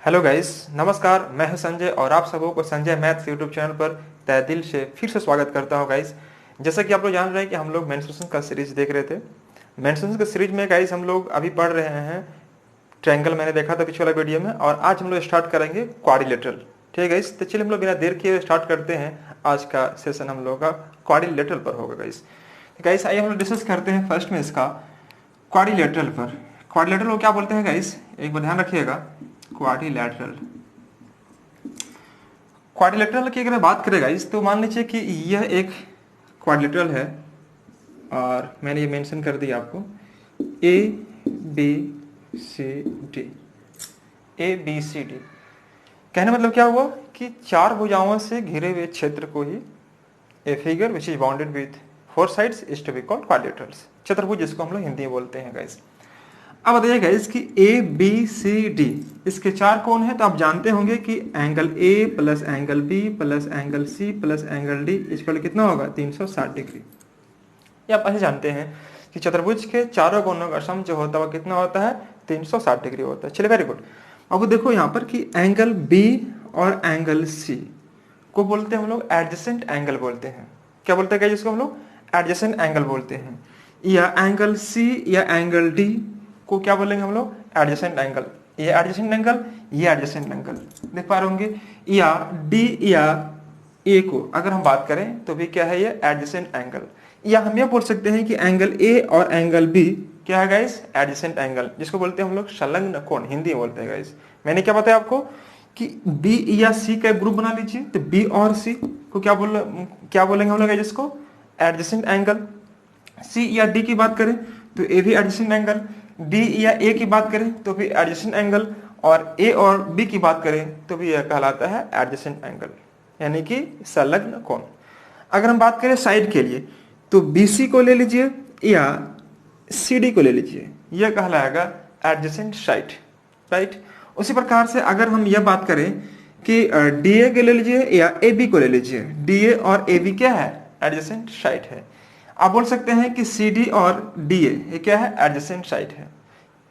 Hello guys, नमस्कार। मैं हूं संजय और आप सबों को संजय मैथ्स यूट्यूब चैनल पर तहे दिल से फिर से स्वागत करता हूं गाइस। जैसा कि आप लोग जान रहे हैं कि हम लोग मेंस्ट्रुएशन का सीरीज देख रहे थे। मेंस्ट्रुएशन का सीरीज में गाइस हम लोग अभी पढ़ रहे हैं ट्रायंगल, मैंने देखा था पिछले वाला वीडियो में, और आज हम लोग स्टार्ट करेंगे क्वाड्रिलेटरल। ठीक है गाइस, तो चलिए हम लोग बिना देर किए स्टार्ट करते हैं। आज का सेशन हम लोग का क्वाड्रिलेटरल पर होगा गाइस। गाइस आइए हम लोग डिस्कस करते हैं फर्स्ट में इसका क्वाड्रिलेटरल पर। क्वाड्रिलेटरल को क्या बोलते हैं गाइस, एक बार ध्यान रखिएगा। क्वाड्रिलेटरल क्वाड्रिलेटरल की अगर बात करें गाइस, तो मान लीजिए कि यह एक क्वाड्रिलेटरल है और मैंने ये मेंशन कर दिया आपको A B C D. A B C D कहने मतलब क्या हुआ कि चार भुजाओं से घिरे हुए क्षेत्र को ही a figure which is bounded with four sides is to be called quadrilaterals. चतुर्भुज जिसको हम लोग हिंदी में बोलते हैं गाइस। अब बताइए गाइस कि ए बी सी डी इसके चार कोण हैं, तो आप जानते होंगे कि angle A plus angle B plus angle C plus angle D equal कितना होगा 360 डिग्री। ये आप ऐसे जानते हैं कि चतुर्भुज के चारों कोणों का सम जो होता है वह कितना होता है 360 डिग्री होता है। चलिए वेरी गुड। अब देखो यहाँ पर कि एंगल बी और एंगल सी को बोलते हैं हम लोग एडजेसेंट एंगल बोलते हैं। क्या बोलते हैं जिसको हम लोग एडजेसेंट एंगल बोलते हैं। या एंगल सी या एंगल डी को क्या बोलेंगे हम लोग एडजेसेंट एंगल। ये एडजेसेंट एंगल, ये एडजेसेंट एंगल देख पा रहे होंगे। या डी या ए को अगर हम बात करें तो भी क्या है ये एडजेसेंट एंगल। या हम ये बोल सकते हैं कि एंगल ए और एंगल बी क्या है गाइस एडजेसेंट एंगल, जिसको बोलते हैं हम लोग संलग्न कोण, हिंदी में बोलते हैं गाइस। मैंने क्या बताया आपको कि बी या सी का ग्रुप बना लीजिए, तो बी और सी को क्या बोलेंगे हम लोग जिसको एडजेसेंट एंगल। सी या डी की बात करें तो ए भी एडजेसेंट एंगल, डी या ए की बात करें तो भी एडजेसेंट एंगल, और ए और बी की बात करें तो भी यह कहलाता है एडजेसेंट एंगल, यानी कि संलग्न कोण। अगर हम बात करें साइड के लिए तो बीसी को ले लीजिए या सीडी को ले लीजिए, यह कहलाएगा एडजेसेंट साइड, राइट। उसी प्रकार से अगर हम यह बात करें कि डीए को ले लीजिए या ए बी को ले लीजिए, डीए और ए बी क्या है एडजेसेंट साइड है। आप बोल सकते हैं कि सी डी और डी ए क्या है एडजेसेंट साइड है।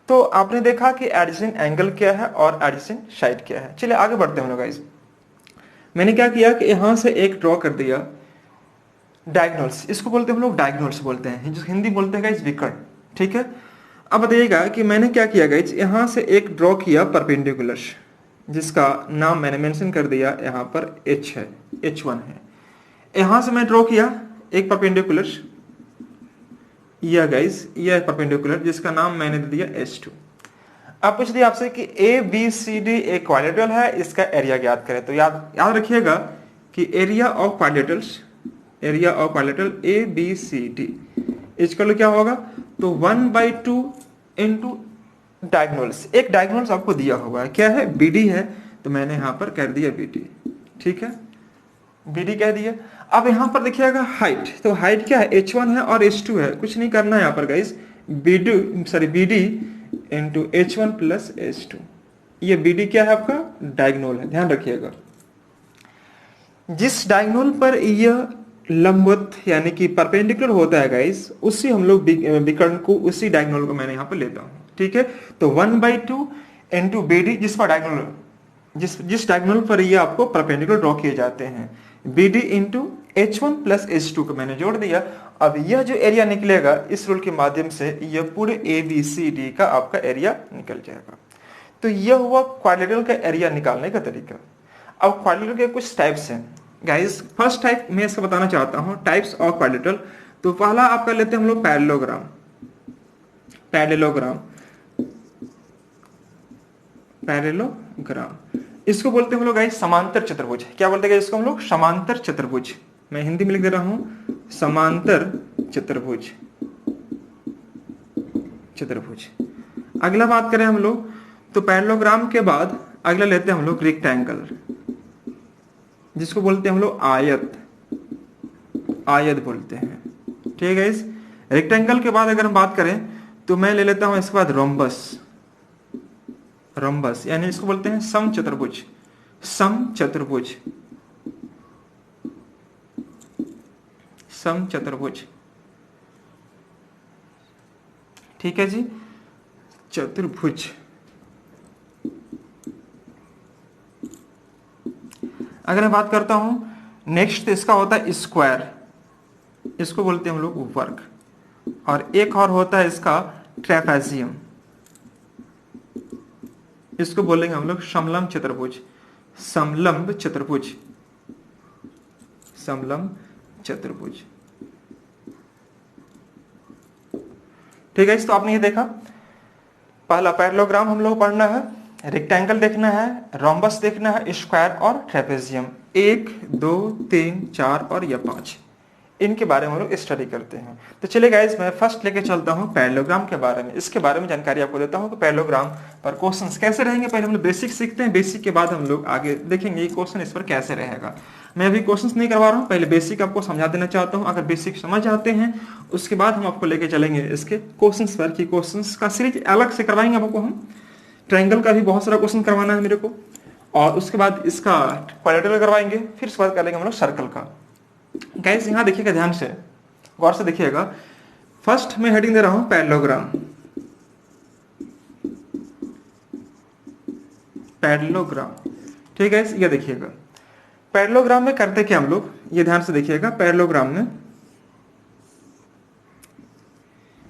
तो आपने देखा कि एडजेसेंट एंगल क्या है और एडजेसेंट साइड क्या है। चलिए आगे बढ़ते हैं गाइस। मैंने क्या किया कि यहां से एक ड्रॉ कर दिया डायगोनल्स, इसको बोलते हैं हम लोग डायगोनल्स बोलते हैं, जो हिंदी बोलते हैं गाइस विकर्ण। ठीक है, अब बताइएगा कि मैंने क्या किया गाइस, यहां से एक ड्रॉ किया परपेंडिकुलर, जिसका नाम मैंने मेंशन कर दिया यहाँ पर एच है, H1 है। यहां से मैं ड्रॉ किया एक परपेंडिकुलर, यह गाइस यह परपेंडिकुलर जिसका नाम मैंने दे दिया H2। अब पूछ दिया आपसे कि ए बी सी डी एक क्वाड्रिलेटरल है, इसका एरिया ज्ञात करें। तो याद रखिएगा कि area of quadrilateral A B C D equal क्या होगा, तो 1/2 इंटू डायगोनल्स। एक डायगोनल्स आपको दिया होगा, क्या है BD है, तो मैंने यहां पर कर दिया BD। ठीक है, BD कह दिया। अब यहां पर देखिएगा हाइट, तो हाइट क्या है H1 है और H2 है, कुछ नहीं करना है यहाँ पर guys, BD into H1 plus H2। ये BD क्या है आपका डायगोनल है, ध्यान रखिएगा। जिस डायगोनल पर यह लंबवत यानी कि परपेंडिकुलर होता है गाइस, उसी हम लोग विकर्ण को, उसी डायगोनल को मैंने यहाँ पर लेता हूँ। ठीक है, तो 1/2 इंटू BD जिस पर डायगोनल, जिस डायगोनल पर ये आपको परपेंडिकुलर ड्रॉ किए जाते हैं, BD into H1 plus H2 को मैंने जोड़ दिया। अब यह जो एरिया निकलेगा इस रूल के माध्यम से यह पूरे ABCD का आपका एरिया निकल जाएगा। तो यह हुआ क्वाड्रिलेटरल का एरिया निकालने का तरीका। अब क्वाड्रिलेटरल के कुछ टाइप्स हैं गाइस। फर्स्ट टाइप मैं इसका बताना चाहता हूं, टाइप्स ऑफ क्वाड्रिलेटरल। तो पहला आप कर लेते हैं हम लोग पैरेललोग्राम। इसको बोलते हैं हम लोग गाइस समांतर चतुर्भुज। क्या बोलते हैं इसको हम लोग समांतर चतुर्भुज। मैं हिंदी में लिख दे रहा हूं समांतर चतुर्भुज। अगला बात करें हम लोग तो पैरेललोग्राम के बाद अगला लेते हैं हम लोग रेक्टेंगल, जिसको बोलते हैं हम लोग आयत बोलते हैं। ठीक है गाइस, रेक्टेंगल के बाद अगर हम बात करें तो मैं ले लेता हूं इसके बाद रोम्बस यानी इसको बोलते हैं समचतुर्भुज। ठीक है जी, चतुर्भुज। अगर मैं बात करता हूं नेक्स्ट, इसका होता है स्क्वायर, इसको बोलते हैं हम लोग वर्ग, और एक और होता है इसका ट्रेपेजियम, इसको बोलेंगे हम लोग समलंब चतुर्भुज, समलंब चतुर्भुज, समलंब चतुर्भुज। ठीक है, तो आपने ये देखा, पहला पैरेललोग्राम हम लोग पढ़ना है, रेक्टेंगल देखना है, रोम्बस देखना है, स्क्वायर और ट्रेपेजियम, 1 2 3 4 और या 5, इनके बारे में हम लोग स्टडी करते हैं। तो चलिए गाइस, मैं फर्स्ट लेके चलता हूँ पैरेललोग्राम के बारे में, इसके बारे में जानकारी आपको देता हूँ कि पैरेललोग्राम पर क्वेश्चंस कैसे रहेंगे। पहले हम लोग बेसिक सीखते हैं, बेसिक के बाद हम लोग आगे देखेंगे ये क्वेश्चन इस पर कैसे रहेगा। मैं अभी क्वेश्चंस नहीं करवा रहा हूँ, पहले बेसिक आपको समझा देना चाहता हूँ। अगर बेसिक समझ आते हैं उसके बाद हम आपको लेके चलेंगे इसके क्वेश्चंस पर, कि क्वेश्चंस का सीरीज अलग से करवाएंगे आपको हम। ट्रायंगल का भी बहुत सारा क्वेश्चन करवाना है मेरे को, और उसके बाद इसका क्वाड्रिलेटरल करवाएंगे, फिर उसके बाद कर लेंगे हम लोग सर्कल का। गाइस यहाँ देखिएगा, ध्यान से गौर से देखिएगा, फर्स्ट मैं हेडिंग दे रहा हूं पैरेललोग्राम, पैरेललोग्राम। ठीक है, ये देखिएगा पैरेललोग्राम में करते क्या हम लोग, ये ध्यान से देखिएगा। पैरेललोग्राम में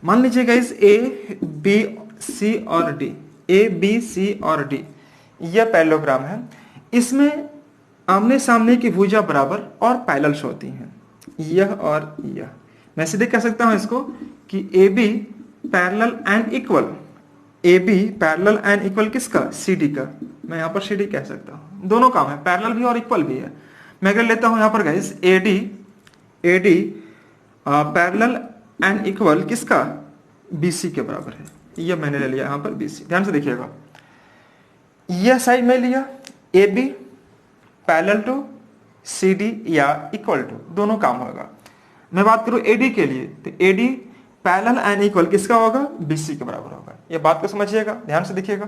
मान लीजिए गाइस ए बी सी और डी, ए बी सी और डी, यह पैरेललोग्राम है। इसमें आमने सामने की भुजा बराबर और पैरेलल्स होती हैं, यह और यह। मैं सीधे कह सकता हूं इसको कि A B parallel and equal, A B parallel and equal किसका, सी डी का। मैं यहाँ पर सी डी कह सकता हूँ, दोनों काम है, पैरेलल भी और इक्वल भी है। मैं अगर लेता हूँ यहाँ पर guys A D parallel and equal किसका, बी सी के बराबर है, यह मैंने ले लिया यहाँ पर बी सी। ध्यान से देखिएगा, यह साइड में लिया A B parallel to C D या इक्वल टू, दोनों काम होगा। मैं बात करूं एडी के लिए, तो एडी पैरेलल एंड इक्वल किसका होगा, बीसी के बराबर होगा। ये बात को समझिएगा, ध्यान से देखिएगा।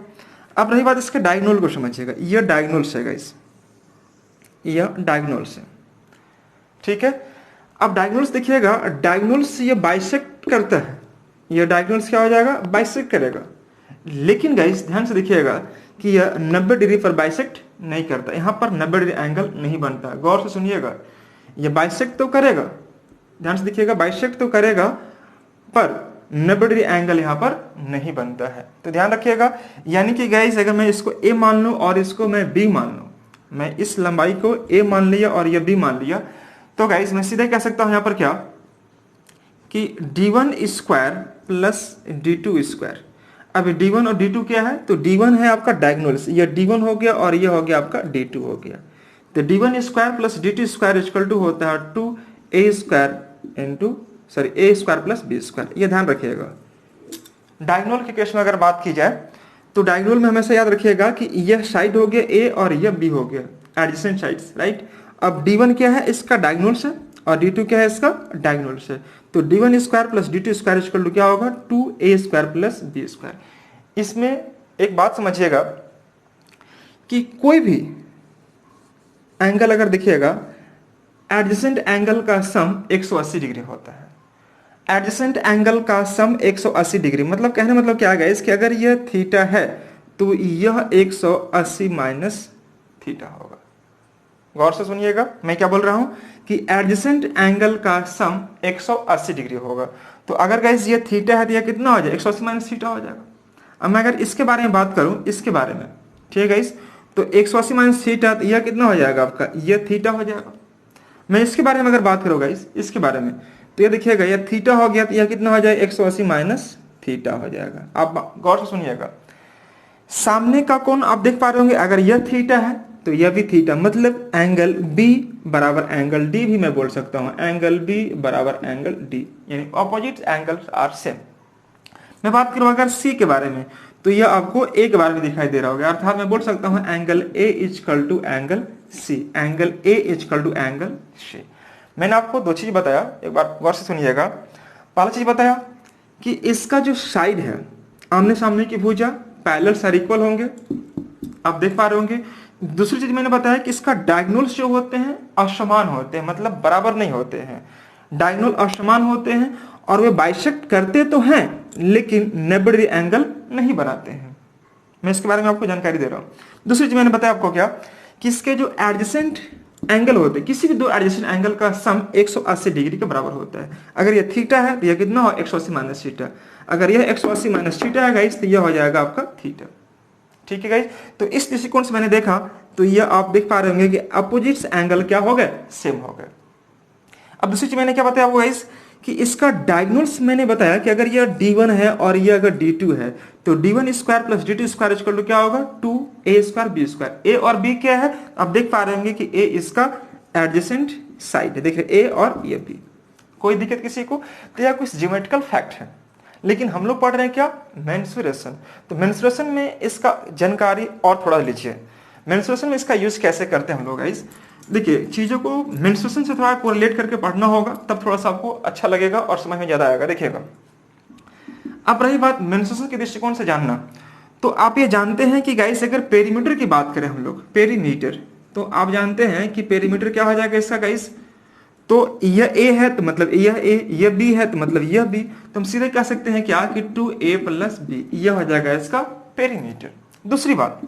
अब रही बात इसके डायगोनल को समझिएगा, ये डायगोनल्स है गाइस, यह डायगोनल्स है। ठीक है, अब डायगोनल्स देखिएगा, डायगोनल्स ये बाइसेक्ट करता है, ये डायगोनल्स क्या हो जाएगा, बाइसेक्ट करेगा। लेकिन गाइस ध्यान से देखिएगा कि यह 90 डिग्री पर बाइसेक्ट नहीं करता, यहाँ पर 90 डिग्री एंगल नहीं बनता। गौर से सुनिएगा, यह बाइसेक्ट तो करेगा, ध्यान से देखिएगा, बाइसेक्ट तो करेगा पर 90 डिग्री एंगल यहाँ पर नहीं बनता है। तो ध्यान रखिएगा, यानी कि गाइस अगर मैं इसको ए मान लूं और इसको मैं बी मान लूं, मैं इस लंबाई को ए मान लिया और ये बी मान लिया, तो गाइस मैं सीधे कह सकता हूं यहाँ पर क्या, कि d1 square plus d2 square. अब d1 और d2 क्या है, तो d1 है आपका डायगोनल्स, ये d1 हो गया और ये हो गया आपका d2 हो गया। तो d1 square plus d2 square equal to होता है 2a square into a square plus b square. ये ध्यान रखिएगा। डायगोनल के केस में अगर बात की जाए तो डायगोनल में हमेशा याद रखिएगा कि यह साइड हो गया a और यह b हो गया, एडजेसेंट साइड्स, राइट। अब d1 क्या है, इसका डायगोनल्स है, और d2 क्या है, इसका डायगोनल्स है। तो d1 square plus d2 square equal to क्या होगा, 2a square plus b square. इसमें एक बात समझिएगा कि कोई भी एंगल अगर देखिएगा, एडजेसेंट एंगल का सम 180 डिग्री होता है। एडजेसेंट एंगल का सम 180 डिग्री मतलब कहने मतलब क्या है इसके, अगर यह थीटा है तो यह 180 माइनस थीटा होगा। गौर से सुनिएगा मैं क्या बोल रहा हूं, कि एडजेसेंट एंगल का सम 180 डिग्री होगा। तो अगर गाइस ये थीटा है तो यह कितना हो जाएगा, 180 माइनस थीटा हो जाएगा। अब मैं अगर इसके बारे में बात करूं, इसके बारे में, ठीक है गाइस, तो 180 माइनस थीटा, तो यह कितना हो जाएगा आपका, यह थीटा हो जाएगा। मैं इसके बारे में अगर बात करूँ गाइस, इसके बारे में, तो ये देखिएगा यह थीटा हो गया, तो यह कितना हो जाएगा, 180 माइनस थीटा हो जाएगा। आप गौर से सुनिएगा, सामने का कोण आप देख पा रहे होंगे, अगर यह थीटा है तो यह भी थीटा, मतलब एंगल B बराबर एंगल D भी मैं बोल सकता हूं, एंगल B बराबर एंगल D, यानी ऑपोजिट एंगल्स आर सेम। मैं बात करूं अगर C के बारे में, तो यह आपको A के बारे में दिखाई दे रहा होगा, अर्थात मैं बोल सकता हूं angle A equal to angle C, angle A equal to angle C। मैंने आपको दो चीज बताया, एक बार गौर से सुनिएगा। पहला चीज बताया कि इसका जो साइड है, आमने सामने की भुजा पैरेलल साइड इक्वल होंगे, आप देख पा रहे होंगे। दूसरी चीज मैंने बताया कि इसका डायगोनल्स जो होते हैं असमान होते हैं, मतलब बराबर नहीं होते हैं, डायगोनल असमान होते हैं, और वे बाइसेक्ट करते तो हैं लेकिन 90 डिग्री एंगल नहीं बनाते हैं। मैं इसके बारे में आपको जानकारी दे रहा हूं। दूसरी चीज मैंने बताया आपको क्या, कि इसके जो एडजेसेंट एंगल होते हैं, किसी भी दो एडजेसेंट एंगल का सम 180 डिग्री के बराबर होता है। अगर ये थीटा है तो यह कितना हो 180 माइनस थीटा, अगर यह 180 माइनस थीटा है गाइस तो यह हो जाएगा आपका थीटा। ठीक है गाइस, तो इस दृष्टिकोण से मैंने देखा तो यह आप देख पा रहे होंगे कि अपोजिट्स एंगल क्या हो गए, सेम हो गए। अब दूसरी चीज मैंने क्या बताया आपको गाइस कि इसका डायगोनल्स मैंने बताया कि अगर यह D1 है और यह अगर D2 है तो D1 square plus D2 square equal to क्या होगा 2A square B square. A और B क्या है, आप देख पा रहे होंगे कि A इसका एडजेसेंट साइड है, देखिए A और ये B। कोई दिक्कत किसी को? तो यह कुछ ज्योमेट्रिकल फैक्ट है, लेकिन हम लोग पढ़ रहे हैं क्या, मेंसुरेशन। तो मेंसुरेशन में इसका जानकारी और थोड़ा लीजिए। मेंसुरेशन में इसका यूज कैसे करते हैं हम लोग गाइस, देखिए चीजों को मेंस्ट्रुएशन से थोड़ा कोरिलेट करके पढ़ना होगा, तब थोड़ा सा आपको अच्छा लगेगा और समझ में ज्यादा आएगा। देखिएगा, अब रही बात मेंस्ट्रुएशन के दृष्टिकोण से जानना, तो आप ये जानते हैं कि गाइस अगर पेरीमीटर की बात करें हम लोग, पेरीमीटर, तो आप जानते हैं कि पेरीमीटर क्या हो जाएगा इसका गाइस, तो यह A है तो मतलब यह A, यह B है तो मतलब यह B, तो हम सीधे कह सकते हैं क्या कि 2A प्लस B, यह हो जाएगा इसका पेरीमीटर। दूसरी बात,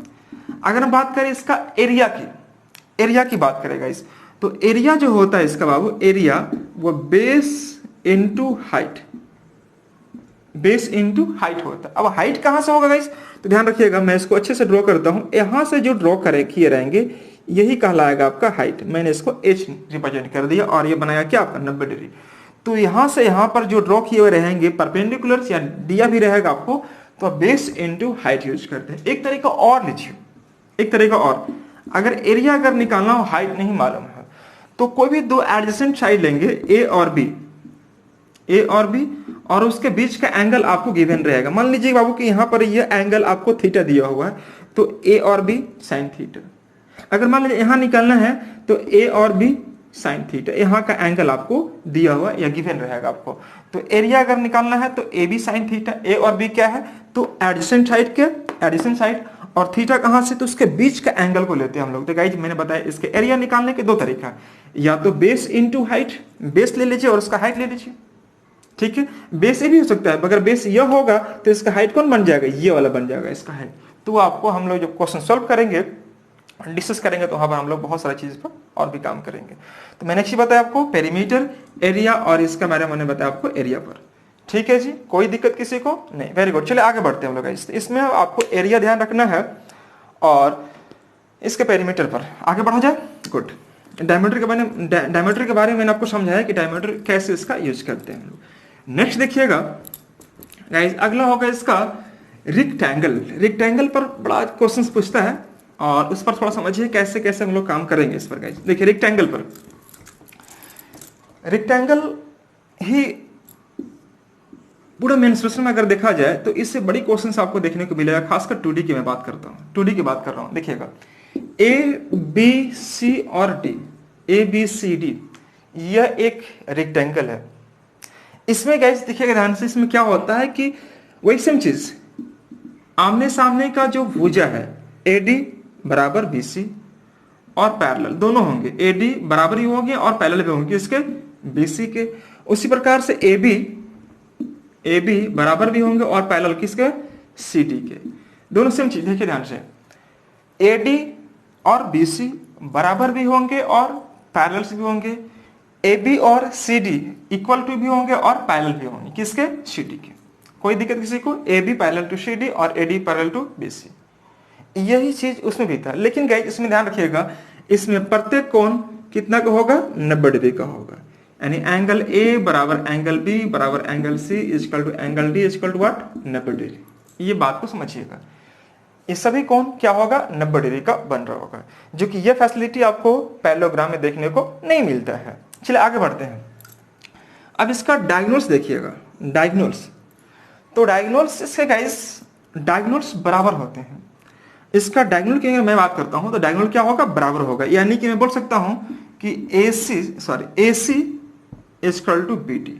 अगर हम बात करें इसका एरिया की, एरिया की बात करेगा इस, तो एरिया जो होता है इसका बाबू, एरिया वो base into height, base into height होता है। अब हाइट कहां से होगा गाइस, तो ध्यान रखिएगा, मैं इसको अच्छे से ड्रॉ करता हूं, यहां से जो ड्रॉ किए रहेंगे यही कहलाएगा आपका हाइट। मैंने इसको h रिप्रेजेंट कर दिया और ये बनाया क्या आपका 90 डिग्री। तो यहां से यहां पर जो ड्रॉ किए हुए रहेंगे परपेंडिकुलर या दिया भी रहेगा आपको, तो बेस इनटू हाइट यूज करते हैं। एक तरीका और लीजिए, एक तरीका और, अगर एरिया अगर निकालना हो, हाइट नहीं मालूम है, तो कोई भी दो एडजेसेंट साइड लेंगे A और B, A और B, और उसके बीच का एंगल आपको गिवन रहेगा। मान लीजिए बाबू कि यहां पर ये एंगल आपको थीटा दिया हुआ है, तो A और B साइन थीटा। अगर मान लीजिए यहां निकालना है तो A और B साइन थीटा, यहाँ का एंगल आपको दिया हुआ या गिवन रहेगा आपको। तो एरिया अगर निकालना है तो ए बी साइन थीटा, ए और बी क्या है तो एडजेसेंट साइड के, एडजेसेंट साइड, और थीटा कहां से, तो उसके बीच का एंगल को लेते हैं हम लोग। तो गाइस मैंने बताया इसके एरिया निकालने के दो तरीका, या तो बेस इनटू हाइट, बेस ले लीजिए और उसका हाइट ले लीजिए। ठीक है, बेस ये भी हो सकता है, अगर बेस ये होगा तो इसका हाइट कौन बन जाएगा, ये वाला बन जाएगा इसका हाइट। तो आपको हम लोग जब क्वेश्चन सॉल्व करेंगे, डिस्कस करेंगे, तो वहां पर हम लोग बहुत सारी चीज पर और भी काम करेंगे। तो मैंने अच्छी बताया आपको पेरीमीटर, एरिया, और इसका मैंने बताया आपको एरिया पर। ठीक है जी, कोई दिक्कत किसी को नहीं, वेरी गुड। चलिए आगे बढ़ते हैं हम लोग। इसमें आपको एरिया ध्यान रखना है और इसके पेरीमीटर पर आगे बढ़ा जाए। गुड। डायमीटर के बारे में मैंने आपको समझाया कि डायमीटर कैसे इसका यूज करते हैं। नेक्स्ट देखिएगा गाइस, अगला होगा इसका रेक्टेंगल। रेक्टेंगल पर बड़ा क्वेश्चन पूछता है और उस पर थोड़ा समझिए कैसे कैसे हम लोग काम करेंगे इस पर गाइस। देखिए रेक्टेंगल पर, रेक्टेंगल ही पूरा मेंस्ट्रुएशन में अगर देखा जाए तो इससे बड़ी क्वेश्चंस आपको देखने को मिलेगा, खासकर 2D की मैं बात करता हूं, 2D की बात कर रहा हूं। देखिएगा ए बी सी और D, A B C D, यह एक रेक्टेंगल है। इसमें गाइस देखिएगा ध्यान से, इसमें क्या होता है कि वही सेम चीज, आमने सामने का जो भुजा है AD बराबर BC और पैरेलल दोनों होंगे, AD बराबर ही होंगे और पैरेलल भी होंगे इसके BC के। उसी प्रकार से AB बराबर भी होंगे और पैरेलल किसके, CD के। दोनों सेम चीज, देखिए ध्यान से, AD और BC बराबर भी होंगे और पैरेलल भी होंगे, AB और CD इक्वल टू भी होंगे और पैरेलल भी होंगे किसके, CD के। कोई दिक्कत किसी को, AB पैरेलल टू CD और AD पैरेलल टू BC, यही चीज उसमें भी था। लेकिन गाइस इसमें ध्यान रखिएगा, इसमें प्रत्येक कोण कितना का होगा, 90 डिग्री का होगा। यानी एंगल A बराबर एंगल B बराबर angle C equal to angle D equal to what, 90 degree. ये बात को समझिएगा, ये सभी कोण क्या होगा, 90 डिग्री का बन रहा होगा, जो कि ये फैसिलिटी आपको पैरेललोग्राम में देखने को नहीं मिलता है। चलिए आगे बढ़ते हैं। अब इसका डायगोनल्स देखिएगा, डायगोनल्स, तो डायगोनल्स इसके गाइस डायगोनल्स बराबर होते हैं। इसका डायगोनल की अगर मैं बात करता हूं तो डायगोनल क्या होगा, बराबर होगा। यानी कि मैं बोल सकता हूं कि AC इक्वल टू BD,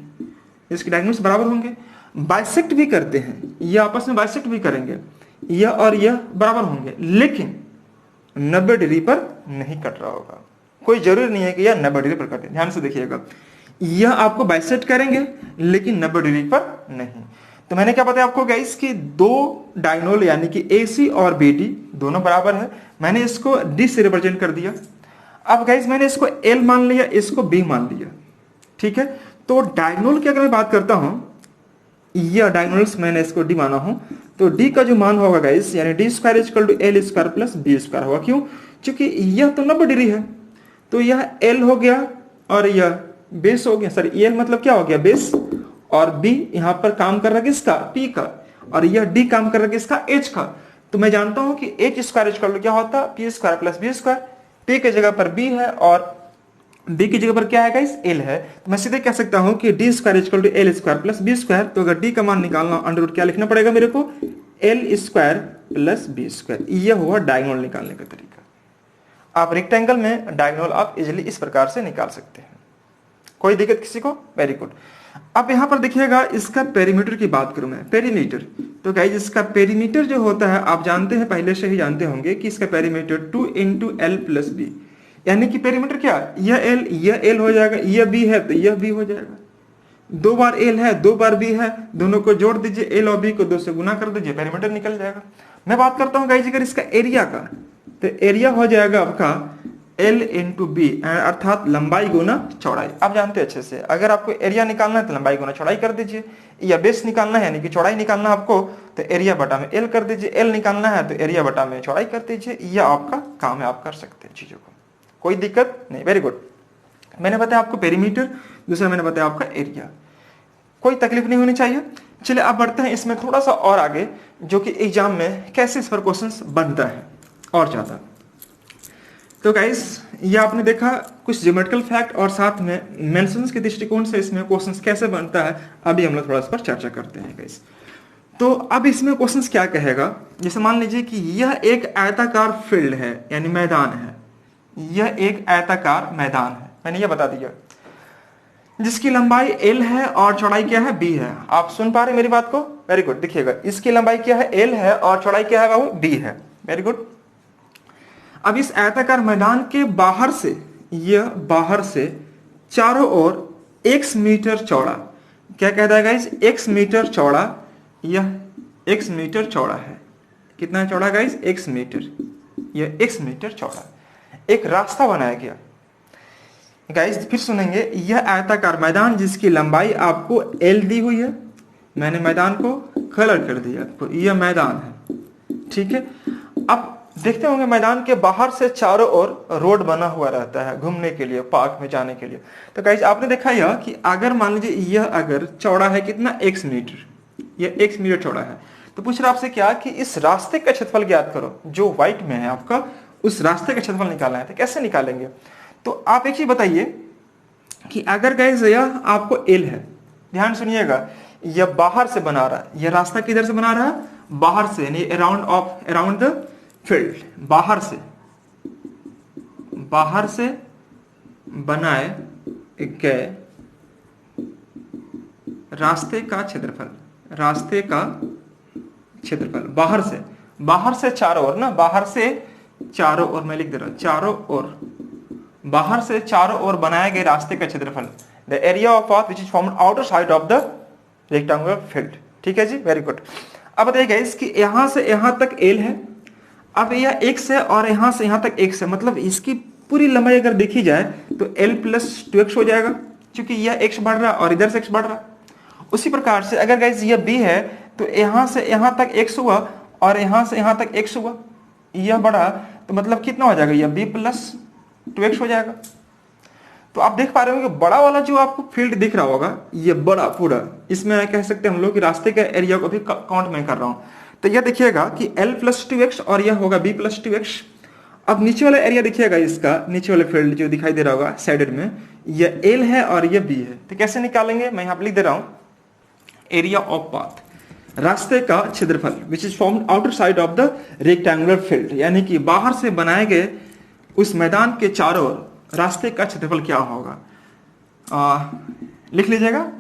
इसके डायगोनल्स बराबर होंगे। बाइसेक्ट भी करते हैं, ये आपस में बाइसेक्ट भी करेंगे, यह और यह बराबर होंगे, लेकिन 90 डिग्री पर नहीं कट रहा होगा। कोई जरूरी नहीं है कि यह 90 डिग्री पर कटे। ध्यान से देखिएगा, यह आपको बाइसेक्ट करेंगे लेकिन 90 डिग्री पर नहीं। तो मैंने क्या बताया आपको गाइस कि दो डायगोनल यानी कि AC और BD दोनों बराबर है, मैंने इसको D से रिप्रेजेंट कर दिया। अब गाइज मैंने इसको एल मान लिया, इसको बी मान लिया, ठीक है। तो डायगोनल की अगर मैं बात करता हूं, यह डायगोनल्स मैंने इसको डी माना हूं, तो डी का जो मान होगा गाइज यानी D square equal to L square plus B square होगा। क्यों? क्योंकि यह तो 90 डिग्री है, तो यह एल हो गया और यह बेस हो गया, सॉरी एल मतलब क्या हो गया बेस, और बी यहां पर काम कर रहा है किसका, पी का, और यह डी काम कर रहा है किसका, एच का। तो मैं जानता हूं कि एच स्क्वायर इक्वल टू क्या होता है, P square plus B square. P की जगह पर बी है और बी की जगह पर क्या है गाइस, एल है। तो मैं सीधे कह सकता हूं कि D square equal to L square plus B square. तो अगर डी का मान निकालना अंडर रूट क्या लिखना पड़ेगा मेरे को, L square plus B square. यह हुआ डायगोनल निकालने का तरीका। आप रेक्टेंगल में डायगोनल आप इजिली इस प्रकार से निकाल सकते हैं। कोई दिक्कत किसी को? Very good. अब यहां पर देखिएगा इसका पेरीमीटर की बात करूं मैं, पेरीमीटर। तो गाइस इसका पेरीमीटर जो होता है आप जानते हैं, पहले से ही जानते होंगे कि इसका perimeter 2 into L plus B, यानी कि पेरीमीटर क्या, यह एल हो जाएगा, यह बी है तो यह बी हो जाएगा। 2 बार एल है 2 बार बी है, दोनों को जोड़ दीजिए, एल और बी को 2 से गुना कर दीजिए, पेरीमीटर निकल जाएगा। मैं बात करता हूं गाइस अगर इसका एरिया का, तो एरिया हो जाएगा आपका एल इंटू बी, अर्थात लंबाई गुना चौड़ाई। आप जानते हैं अच्छे से, अगर आपको एरिया निकालना है तो लंबाई गुना चौड़ाई कर दीजिए, या बेस निकालना है यानी कि चौड़ाई निकालना है आपको तो एरिया बटा में एल कर दीजिए, एल निकालना है तो एरिया बटा में चौड़ाई कर दीजिए। यह आपका काम है, आप कर सकते हैं चीजों को, कोई दिक्कत नहीं। Very good. मैंने बताया आपको पेरीमीटर, दूसरा मैंने बताया आपका एरिया, कोई तकलीफ नहीं होनी चाहिए। चलिए अब बढ़ते हैं इसमें थोड़ा सा और आगे, जो कि एग्जाम में कैसे इस पर क्वेश्चंस बनता है और ज्यादा। तो गाइस ये आपने देखा कुछ ज्योमेट्रिकल फैक्ट और साथ में मेंशंस के दृष्टिकोण से इसमें क्वेश्चंस कैसे बनता है, अभी हम लोग थोड़ा इस पर चर्चा करते हैं गाइस। तो अब इसमें क्वेश्चंस क्या कहेगा, जैसे मान लीजिए कि यह एक आयताकार फील्ड है यानी मैदान है, यह एक आयताकार मैदान है, मैंने यह बता दिया, जिसकी लंबाई एल है और चौड़ाई क्या है, बी है। आप सुन पा रहे मेरी बात को? Very good. देखिएगा इसकी लंबाई क्या है, एल है, और चौड़ाई क्या है बाबू, बी है। Very good. अब इस आयताकार मैदान के बाहर से, यह बाहर से चारों ओर x मीटर चौड़ा, क्या कहता है गाइस, x मीटर चौड़ा, यह x मीटर चौड़ा है। कितना चौड़ा गाइस, x मीटर, यह x मीटर चौड़ा एक रास्ता बनाया गया। गाइस फिर सुनेंगे, यह आयताकार मैदान जिसकी लंबाई आपको l दी हुई है, मैंने मैदान को कलर कर दिया आपको, यह मैदान है, ठीक है। अब देखते होंगे मैदान के बाहर से चारों ओर रोड बना हुआ रहता है घूमने के लिए, पार्क में जाने के लिए। तो गाइस आपने देखा यह कि अगर मान लीजिए यह अगर चौड़ा है कितना, x मीटर, यह x मीटर चौड़ा है, तो पूछ रहा आपसे क्या कि इस रास्ते का क्षेत्रफल ज्ञात करो, जो व्हाइट में है आपका, उस रास्ते का क्षेत्रफल निकालना है। तो कैसे निकालेंगे? तो आप एक चीज बताइए कि अगर गाइस यह आपको l है, ध्यान सुनिएगा, यह बाहर से बना रहा है, यह रास्ता किधर से बना रहा है, बाहर से, यानी अराउंड द फील्ड, बाहर से बनाए गए रास्ते का क्षेत्रफल, बाहर से चारों ओर ना, बाहर से चारों ओर, मैं लिख दे रहा हूं चारों ओर, बाहर से चारों ओर बनाए गए रास्ते का क्षेत्रफल, the area of path which is formed outer side of the rectangular field. ठीक है जी, वेरी गुड। अब बताइए इसकी यहां से यहां तक एल है, अब यह x है और यहां से यहां तक x है, मतलब इसकी पूरी लंबाई अगर देखी जाए तो l प्लस 2x हो जाएगा, क्योंकि यह x बढ़ रहा है और इधर से x बढ़ रहा है। उसी प्रकार से अगर गाइस यह b है तो यहां से यहां तक x हुआ और यहां से यहां तक x हुआ, यह बढ़ा तो मतलब कितना हो जाएगा, यह b प्लस 2x हो जाएगा। तो आप देख पा रहे हो कि बड़ा वाला जो आपको फील्ड दिख रहा होगा, ये बड़ा पूरा, इसमें कह सकते हैं हम लोग कि रास्ते का एरिया को भी काउंट में कर रहा हूं। तो यह देखिएगा कि l प्लस 2x और यह होगा b प्लस 2x। अब नीचे वाला एरिया देखिएगा, इसका नीचे वाला फील्ड जो दिखाई दे रहा होगा साइडेड में, यह l है और यह b है। तो कैसे निकालेंगे, मैं यहाँ पर लिख दे रहा हूं, एरिया ऑफ पाथ, रास्ते का क्षेत्रफल which is formed outer side of the rectangular field, यानी कि बाहर से बनाए गए उस मैदान के चारों ओर रास्ते का क्षेत्रफल क्या होगा, लिख लीजिएगा,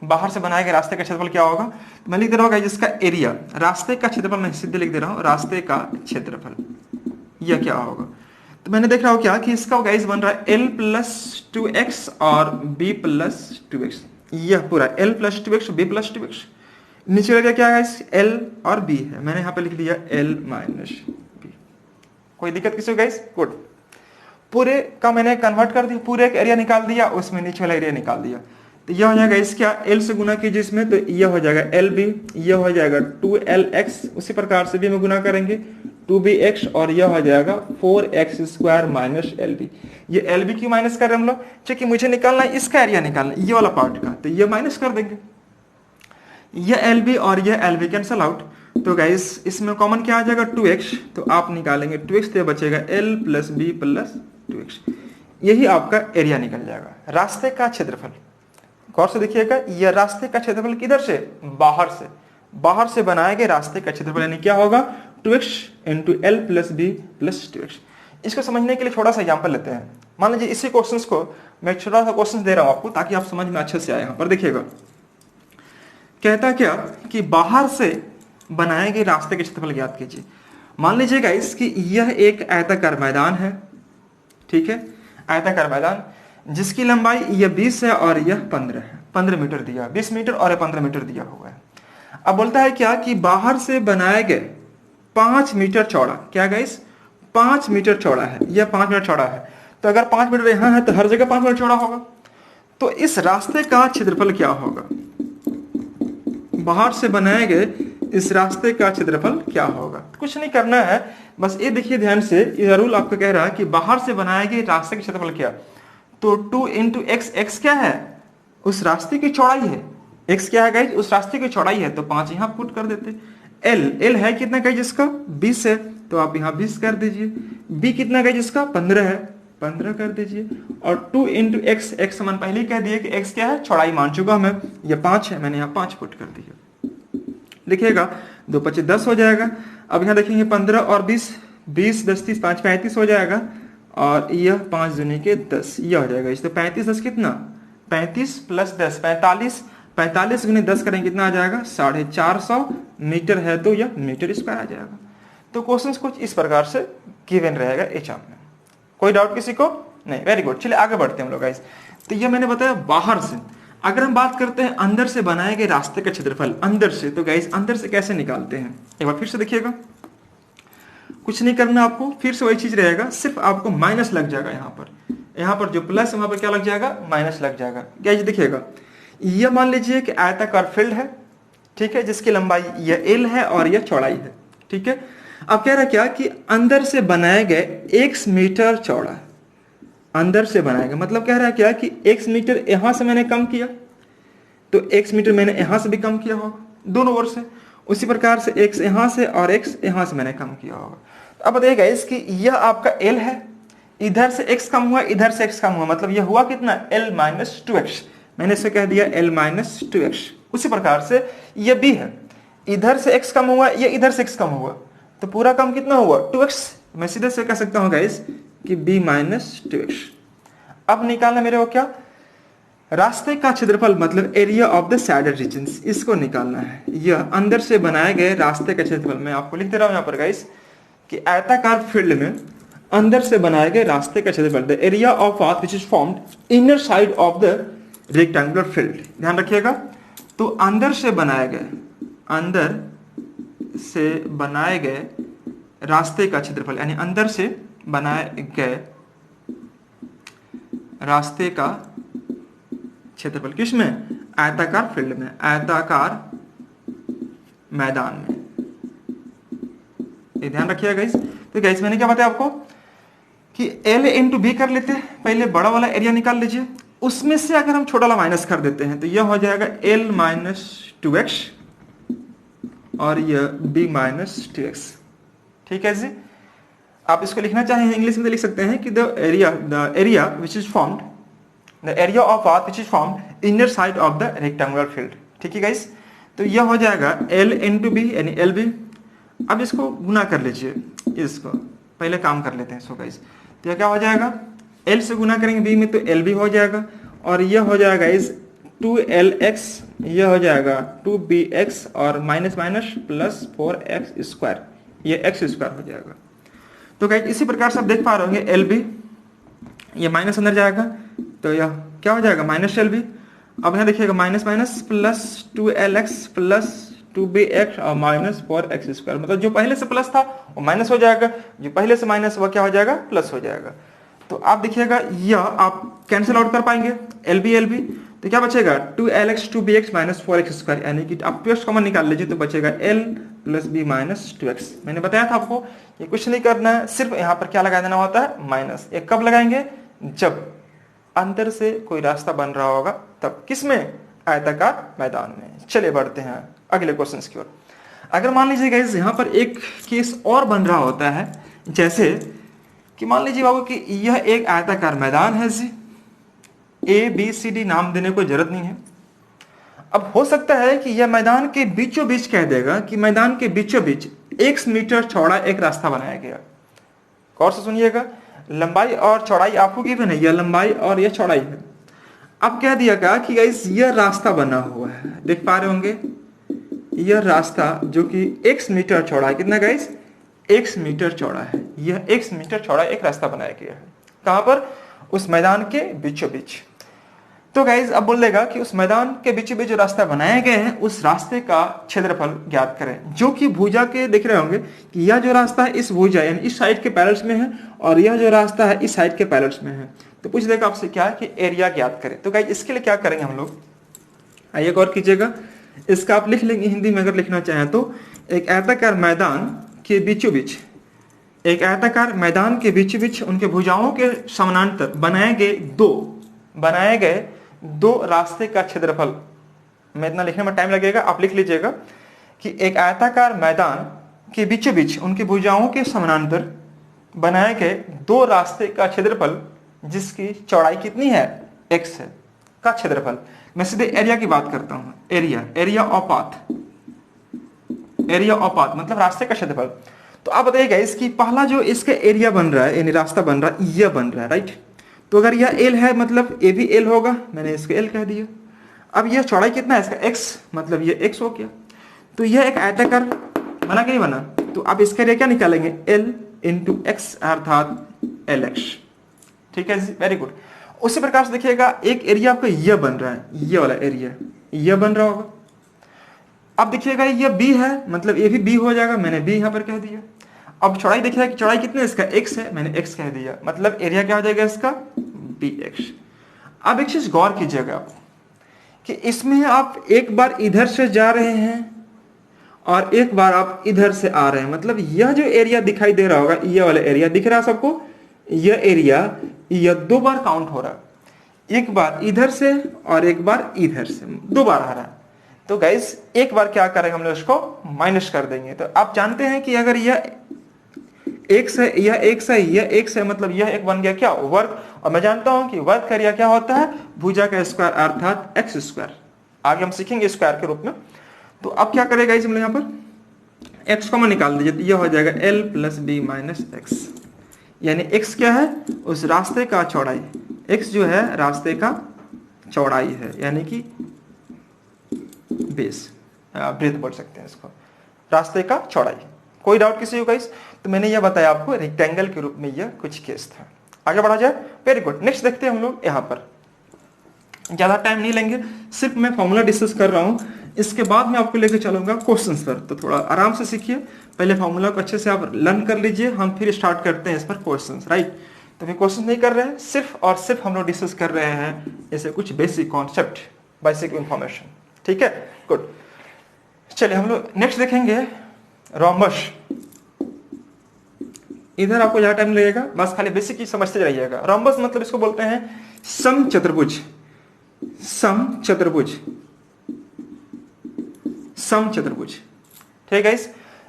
बाहर से बनाए गए रास्ते का क्षेत्रफल क्या होगा। तो मैं लिख दे रहा हूँ जिसका एरिया, रास्ते का क्षेत्रफल मैं सीधे लिख दे रहा हूँ, रास्ते का क्षेत्रफल यह क्या होगा। तो मैंने देख रहा हूँ क्या कि इसका गाइस बन रहा है l प्लस 2x और b प्लस 2x, यह पूरा l plus 2x b plus 2x। नीचे लगा क्या है, l और b है, मैंने यहाँ पे लिख दिया l माइनस b। कोई दिक्कत किसी को गाइस? गुड। पूरे का मैंने कन्वर्ट कर दिया, पूरे का एरिया निकाल दिया, उसमें नीचे वाला एरिया निकाल दिया। तो यह हो जाएगा इस क्या एल से गुना कीजिए इसमें, तो यह हो जाएगा एल बी, यह हो जाएगा 2LX, उसी प्रकार से भी में गुना करेंगे 2BX, और यह हो जाएगा 4x² माइनस LB। ये LB क्यों माइनस कर रहे हैं हम लोग, क्योंकि मुझे निकालना है इसका एरिया निकालना है, ये वाला पार्ट का, तो ये माइनस कर देंगे। यह LB और यह LB कैंसल आउट, तो गाइस इसमें कॉमन क्या आ जाएगा 2x, तो आप निकालेंगे 2x, तो बचेगा L + B + 2x। यही आपका एरिया निकल जाएगा, रास्ते का क्षेत्रफल। गौर से देखिएगा, यह रास्ते का क्षेत्रफल किधर से, बाहर से बनाए गए रास्ते का क्षेत्रफल, यानी क्या होगा 2x × L + B + 2x। इसको समझने के लिए थोड़ा सा एग्जांपल लेते हैं। मान लीजिए इसी क्वेश्चंस को मैं छोटा सा क्वेश्चन दे रहा हूं आपको, ताकि आप समझ में अच्छे से आए। यहाँ पर देखिएगा कहता क्या कि बाहर से बनाए गए रास्ते के क्षेत्रफल ज्ञात कीजिए। मान लीजिएगा इसकी यह एक आयताकार मैदान है, ठीक है, आयताकार मैदान जिसकी लंबाई यह 20 है और यह 15 है, 15 मीटर दिया, 20 मीटर और 15 मीटर दिया हुआ है। अब बोलता है क्या कि बाहर से बनाए गए 5 मीटर चौड़ा, क्या गाइस 5 मीटर चौड़ा है, यह 5 मीटर चौड़ा है, तो अगर 5 मीटर यहाँ है तो हर जगह 5 मीटर चौड़ा होगा, तो इस रास्ते का क्षेत्रफल क्या होगा, बाहर से बनाए गए इस रास्ते का क्षेत्रफल क्या होगा। कुछ नहीं करना है, बस ये देखिए ध्यान से, यह रूल आपको कह रहा है कि बाहर से बनाए गए रास्ते का क्षेत्रफल क्या, तो 2 × x, x क्या है उस रास्ते की चौड़ाई है, x क्या है गाइस उस रास्ते की चौड़ाई है, तो 5 यहाँ पुट कर देते। l है कितना गाइस इसका 20 है, तो आप यहाँ 20 कर दीजिए। b कितना गाइस इसका 15 है, 15 कर दीजिए। और 2 × x, x समान पहले ही कह दिए कि x क्या है चौड़ाई मान चुका मैं, ये 5 है, मैंने यहाँ 5 पुट कर दिया। देखिएगा 2 × 5 = 10 हो जाएगा। अब यहाँ देखेंगे 15 और 20, 20 10 30 5 35 हो जाएगा, और यह 5 दूनी के 10, यह हो जाएगा इस, तो 35 10 कितना 35 + 10 45, 45 × 10 करेंगे कितना आ जाएगा 450 मीटर है, तो यह मीटर स्क्वायर आ जाएगा। तो क्वेश्चन कुछ इस प्रकार से गिवन रहेगा एग्जाम में। कोई डाउट किसी को नहीं, वेरी गुड। चलिए आगे बढ़ते हैं हम लोग गाइस। तो यह मैंने बताया बाहर से। अगर हम बात करते हैं अंदर से बनाए गए रास्ते का क्षेत्रफल अंदर से, तो गाइस अंदर से कैसे निकालते हैं एक बार फिर से देखिएगा। कुछ नहीं करना आपको, फिर से वही चीज रहेगा, सिर्फ आपको माइनस लग जाएगा यहाँ पर जो प्लस है वहां पर क्या लग जाएगा माइनस लग जाएगा। क्या ये देखिएगा, यह मान लीजिए कि आयताकार फील्ड है, ठीक है, जिसकी लंबाई यह एल है और यह चौड़ाई है, ठीक है। अब कह रहा क्या कि अंदर से बनाए गए x मीटर चौड़ा, अंदर से बनाए गए मतलब कह रहा है क्या कि x मीटर यहां से मैंने कम किया, तो x मीटर मैंने यहां से भी कम किया होगा दोनों ओर से, उसी प्रकार से x यहां से और x यहां से मैंने कम किया होगा। अब बताइएगा इसकी यह आपका l है, इधर से x कम हुआ, इधर से x कम हुआ, मतलब यह हुआ कितना l - 2x, मैंने इसे कह दिया l - 2x। उसी प्रकार से यह b है, इधर से x कम हुआ, यह इधर से x कम हुआ, तो पूरा कम कितना हुआ 2x। मैं सीधे से कह सकता हूं गाइस कि b - 2x। अब निकालना मेरे को क्या, रास्ते का क्षेत्रफल मतलब area of the shaded regions, इसको निकालना है। यह अंदर से बनाए गए रास्ते का क्षेत्रफल, मैं आपको लिख दे रहा हूं यहाँ पर गाइस कि आयताकार फील्ड में अंदर से बनाए गए रास्ते का क्षेत्रफल, the area of path which is formed inner side of the rectangular field. ध्यान रखिएगा, तो अंदर से बनाए गए रास्ते का क्षेत्रफल, यानी अंदर से बनाए गए रास्ते का क्षेत्रफल किसमें, आयताकार फील्ड में, आयताकार मैदान में। ये ध्यान रखिएगा गाइस। तो गाइस मैंने क्या बताया आपको कि L × B कर लेते हैं, पहले बड़ा वाला एरिया निकाल लीजिए, उसमें से अगर हम छोटा वाला माइनस कर देते हैं तो यह हो जाएगा L - 2x और यह b - 2x, ठीक है जी। आप इसको लिखना चाहें इंग्लिश में तो लिख सकते हैं कि the area which is formed, the area of path which is formed inner side of the rectangular field, ठीक है गाइस। तो यह हो जाएगा L × B यानी LB। अब इसको गुना कर लीजिए, इसको पहले काम कर लेते हैं। सो गाइस तो यह क्या हो जाएगा, L से गुना करेंगे B में तो LB हो जाएगा, और यह हो जाएगा इस 2LX, यह हो जाएगा 2BX और माइनस प्लस 4x², ये x² हो जाएगा। तो गाइस इसी प्रकार से आप देख पा रहे होंगे LB, ये माइनस अंदर जाएगा तो यह क्या हो जाएगा -LB। अब यहाँ देखिएगा minus plus 2LX plus 2BX और माइनस 4x², मतलब जो पहले से प्लस था वो माइनस हो जाएगा, जो पहले से माइनस हुआ क्या हो जाएगा प्लस हो जाएगा। तो आप देखिएगा यह आप कैंसिल आउट कर पाएंगे, एल बी, तो क्या बचेगा 2lx 2bx minus 4x square, यानी कि आप 2x कॉमन निकाल लीजिए तो बचेगा l plus B minus 2x। मैंने बताया था आपको ये कुछ नहीं करना है, सिर्फ यहाँ पर क्या लगा देना होता है माइनस। एक कब लगाएंगे, जब अंदर से कोई रास्ता बन रहा होगा तब। किसमें, आयताकार मैदान में। चलिए बढ़ते हैं अगले क्वेश्चन की ओर। अगर मान लीजिए गाइस यहाँ पर एक केस और बन रहा होता है, जैसे कि मान लीजिए बाबू कि यह एक आयताकार मैदान है जी, ए बी सी डी नाम देने को जरूरत नहीं है। अब हो सकता है कि यह मैदान के बीचों बीच कह देगा कि मैदान के बीचों बीच 1 मीटर चौड़ा एक रास्ता बनाया गया। गौर से सुनिएगा, लंबाई और चौड़ाई आपको गिवन है, यह लंबाई और यह चौड़ाई है। अब कह दिया कि गाइस यह रास्ता बना हुआ है, देख पा रहे होंगे यह रास्ता जो कि 1 मीटर चौड़ा है। कितना गाइस, 1 मीटर चौड़ा है। यह 1 मीटर चौड़ा एक रास्ता बनाया गया है। कहां पर, उस मैदान के बीचों बीच। तो गाइज अब बोलेगा कि उस मैदान के बीचों बीच जो रास्ता बनाए गए हैं उस रास्ते का क्षेत्रफल ज्ञात करें, जो कि भुजा के देख रहे होंगे कि यह जो रास्ता है इस भुजा यानी इस साइड के पैरेलल्स में है और यह जो रास्ता है इस साइड के पैरेलल्स में है। तो पूछ देगा आपसे क्या है कि एरिया ज्ञात करें। तो गाइज इसके लिए क्या करेंगे हम लोग, आइए गौर कीजिएगा, इसका आप लिख लेंगे हिंदी में अगर लिखना चाहें तो। एक आयताकार मैदान के बीचों बीच, एक आयताकार मैदान के बीचों बीच उनके भुजाओं के समानांतर बनाए गए दो रास्ते का क्षेत्रफल। मैं इतना लिखने में टाइम लगेगा, आप लिख लीजिएगा कि एक आयताकार मैदान के बीचों बीच उनकी भुजाओं के समानांतर बनाए गए 2 रास्ते का क्षेत्रफल जिसकी चौड़ाई कितनी है, x है, का क्षेत्रफल। मैं सीधे एरिया की बात करता हूं, एरिया ऑफ पाथ मतलब रास्ते का क्षेत्रफल। तो आप बताइएगा इसकी पहला जो इसका एरिया बन रहा है यानी रास्ता बन रहा है, यह बन रहा है, राइट। तो अगर यह l है मतलब a भी l होगा, मैंने इसको l कह दिया। अब यह चौड़ाई कितना है इसका, x, मतलब यह x हो गया। तो यह एक आयताकार बना कि नहीं बना, तो आप इसका एरिया क्या निकालेंगे, l इंटू x अर्थात lx। ठीक है जी, वेरी गुड। उसी प्रकार से देखिएगा एक एरिया आपका यह बन रहा है, ये वाला एरिया यह बन रहा होगा। अब देखिएगा यह b है मतलब ये भी b हो जाएगा, मैंने b यहां पर कह दिया। अब चौड़ाई देखिएगा कि चौड़ाई कितनी है इसका, x है, मैंने x कह दिया, मतलब एरिया क्या हो जाएगा इसका bx। अब एक चीज गौर कीजिएगा आप कि इसमें आप एक बार इधर से जा रहे हैं और एक बार आप इधर से आ रहे हैं, मतलब यह जो एरिया दिखाई दे रहा होगा, यह वाला एरिया दिख रहा है सबको, यह एरिया यह 2 बार काउंट हो रहा है, एक बार इधर से और एक बार इधर से, 2 बार आ रहा है। तो गाइस एक बार क्या करेंगे हम लोग इसको माइनस कर देंगे। तो आप जानते हैं कि अगर यह x है, यह x है, यह x है, मतलब यह एक बन गया क्या, वर्ग। और मैं जानता हूं कि वर्ग का एरिया क्या होता है, भुजा का स्क्वायर अर्थात x स्क्वायर। आगे हम सीखेंगे स्क्वायर के रूप में। तो अब क्या करेगा इस यहाँ पर x कॉमन निकाल दीजिए, तो यह हो जाएगा l plus B minus X, यानी x क्या है, उस रास्ते का चौड़ाई, x जो है रास्ते का चौड़ाई है, यानी कि बेस, ब्रेथ बोल सकते हैं इसको, रास्ते का चौड़ाई। कोई डाउट किसी को गाइस? तो मैंने यह बताया आपको रेक्टेंगल के रूप में यह कुछ केस था। आगे बढ़ा जाए, वेरी गुड। नेक्स्ट देखते हैं हम लोग यहाँ पर, ज्यादा टाइम नहीं लेंगे, सिर्फ मैं फॉर्मूला डिस्कस कर रहा हूँ, इसके बाद मैं आपको लेकर चलूंगा क्वेश्चंस पर। तो थोड़ा आराम से सीखिए, पहले फॉर्मूला को अच्छे से आप लर्न कर लीजिए, हम फिर स्टार्ट करते हैं इस पर क्वेश्चंस, राइट। तो अभी क्वेश्चन नहीं कर रहे हैं, सिर्फ और सिर्फ हम लोग डिस्कस कर रहे हैं ऐसे कुछ बेसिक कॉन्सेप्ट, बेसिक इंफॉर्मेशन, ठीक है, गुड। चलिए हम लोग नेक्स्ट देखेंगे रोम्बस। इधर आपको ज्यादा टाइम लगेगा, बस खाली बेसिक ही समझते रहिएगा। रोम्बस मतलब इसको बोलते हैं समचतुर्भुज, समचतुर्भुज, समचतुर्भुज, ठीक है।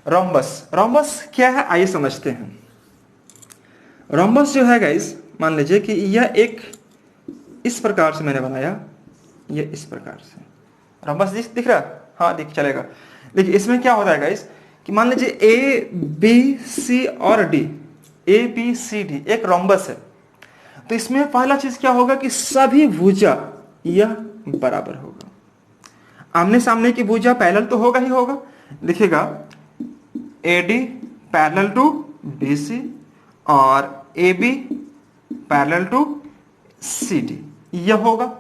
रोम्बस, रोम्बस क्या है आइए समझते हैं। रोम्बस जो है गाइस, मान लीजिए कि यह एक इस प्रकार से मैंने बनाया, यह इस प्रकार से रोम्बस दिख रहा, हाँ दिख चलेगा। देखिए इसमें क्या होता है गाइस कि मान लीजिए ए बी सी और D, A B C D एक रोम्बस है। तो इसमें पहला चीज क्या होगा कि सभी भुजा यह बराबर होगा, आमने सामने की भुजा पैरेलल तो होगा ही होगा। देखिएगा A D parallel to B C और A B parallel to C D, यह होगा।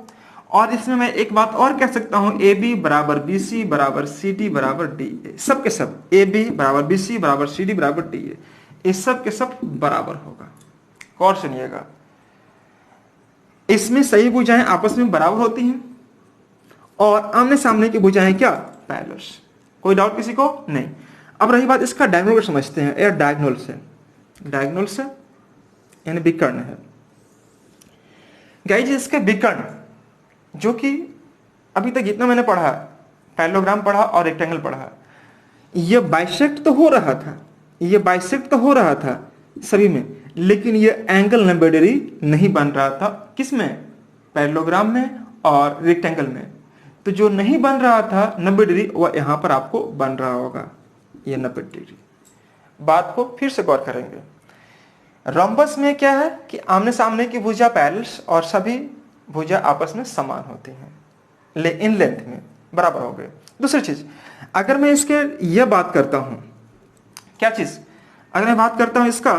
और इसमें मैं एक बात और कह सकता हूं, ए बी बराबर बी सी बराबर सी डी बराबर डी ए, सब के सब ए बी बराबर बी सी बराबर सी डी बराबर डी ए, ये सब के सब बराबर होगा। और सुनिएगा इसमें सही भुजाएं आपस में बराबर होती हैं और आमने सामने की भुजाएं क्या, पैरेलल। कोई डाउट किसी को नहीं। अब रही बात इसका डायगोनल समझते हैं, या डायगोनल से यानी विकर्ण है गाइज। इसके विकर्ण जो कि अभी तक जितना मैंने पढ़ा, पैरेललोग्राम पढ़ा और रेक्टेंगल पढ़ा, ये बाइसेक्ट तो हो रहा था, सभी में, लेकिन ये एंगल 90 डिग्री नहीं बन रहा था। किसमें, पैरेललोग्राम में और रेक्टेंगल में। तो जो नहीं बन रहा था 90 डिग्री, वह यहां पर आपको बन रहा होगा, ये 90 डिग्री। बात को फिर से गौर करेंगे। रोम्बस में क्या है कि आमने सामने की भुजा पैरेलल और सभी भुजा आपस में समान होती हैं, इन लेंथ में बराबर हो गए। दूसरी चीज, अगर मैं इसके यह बात करता हूं, क्या चीज, अगर मैं बात करता हूं इसका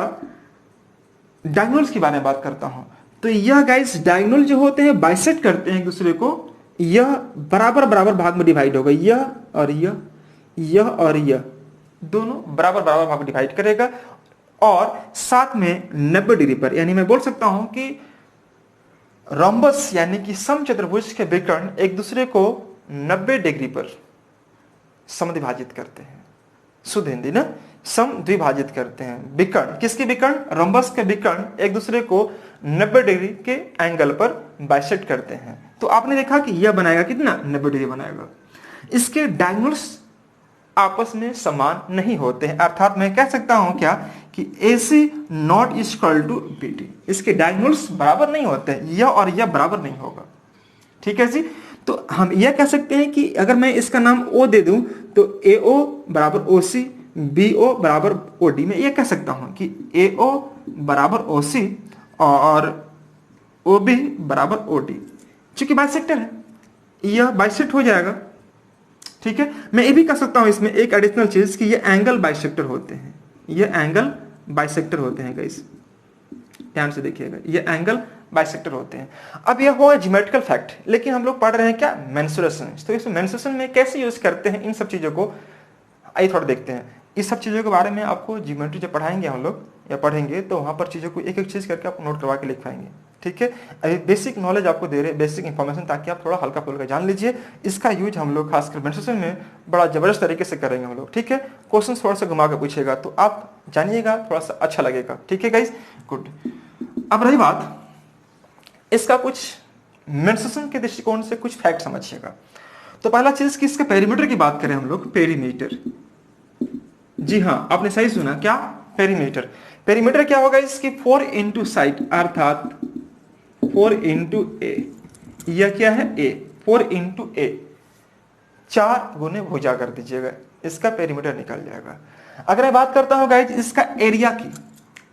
डायगोनल्स के बारे में बात करता हूं, तो यह गाइस डायगोनल जो होते हैं बाइसेक्ट करते हैं एक दूसरे को, यह बराबर बराबर भाग में डिवाइड होगा, यह और यह दोनों बराबर बराबर भाग में डिवाइड करेगा और साथ में 90 डिग्री पर, यानी मैं बोल सकता हूं कि रोम्बस यानी कि समचतुर्भुज के विकर्ण एक दूसरे को 90 डिग्री पर समद्विभाजित करते हैं। शुद्ध हिंदी ना, समद्विभाजित करते हैं। विकर्ण, किसके विकर्ण, रोम्बस के विकर्ण एक दूसरे को 90 डिग्री के एंगल पर बाइसेक्ट करते हैं। तो आपने देखा कि यह बनाएगा कितना, 90 डिग्री बनाएगा। इसके डायगोनल्स आपस में समान नहीं होते हैं, अर्थात मैं कह सकता हूं क्या कि AC not equal to BD, इसके डायगोनल्स बराबर नहीं होते हैं, यह और यह बराबर नहीं होगा। ठीक है जी। तो हम यह कह सकते हैं कि अगर मैं इसका नाम O दे दूं तो AO बराबर OC, BO बराबर OD। मैं यह कह सकता हूं कि AO बराबर OC और OB बराबर OD, चूंकि बाइसेक्टर है, यह बाइसेक्ट हो जाएगा। ठीक है। मैं ये भी कह सकता हूं इसमें एक एडिशनल चीज कि ये एंगल बाइसेक्टर होते हैं, ये एंगल बाइसेक्टर होते हैं गाइस, ध्यान से देखिएगा, ये एंगल बाइसेक्टर होते हैं। अब यह हुआ ज्योमेट्रिकल फैक्ट, लेकिन हम लोग पढ़ रहे हैं क्या, मेंसुरेशन। तो इस मेंसुरेशन में कैसे यूज करते हैं इन सब चीजों को, आइए थोड़ा देखते हैं। इस सब चीजों के बारे में आपको ज्योमेट्री जब पढ़ाएंगे हम लोग या पढ़ेंगे, तो वहां पर चीजों को एक एक चीज करके आप नोट करवा के लिख पाएंगे। ठीक है। अभी बेसिक नॉलेज आपको दे रहे हैं, बेसिक इंफॉर्मेशन, ताकि आप थोड़ा हल्का फुल्का जान लीजिए। इसका यूज हम लोग खासकर मेंसुरेशन में बड़ा जबरदस्त तरीके से करेंगे हम लोग। ठीक है। क्वेश्चन थोड़ा सा घुमा कर पूछेगा तो आप जानिएगा, थोड़ा सा अच्छा लगेगा। ठीक है गाइस, गुड। अब रही बात इसका कुछ मेंसुरेशन के दृष्टिकोण से कुछ फैक्ट समझिएगा। तो पहला चीज कि इसके पेरीमीटर की बात करें हम लोग, पेरीमीटर। जी हाँ, आपने सही सुना, क्या, पेरीमीटर। पेरीमीटर क्या होगा इसकी, 4 इंटू साइड, अर्थात 4 इंटू ए, यह क्या है, ए, 4 इंटू ए, 4 गुने भुजा कर दीजिएगा, इसका पेरीमीटर निकल जाएगा। अगर मैं बात करता हूं गाइज इसका एरिया की,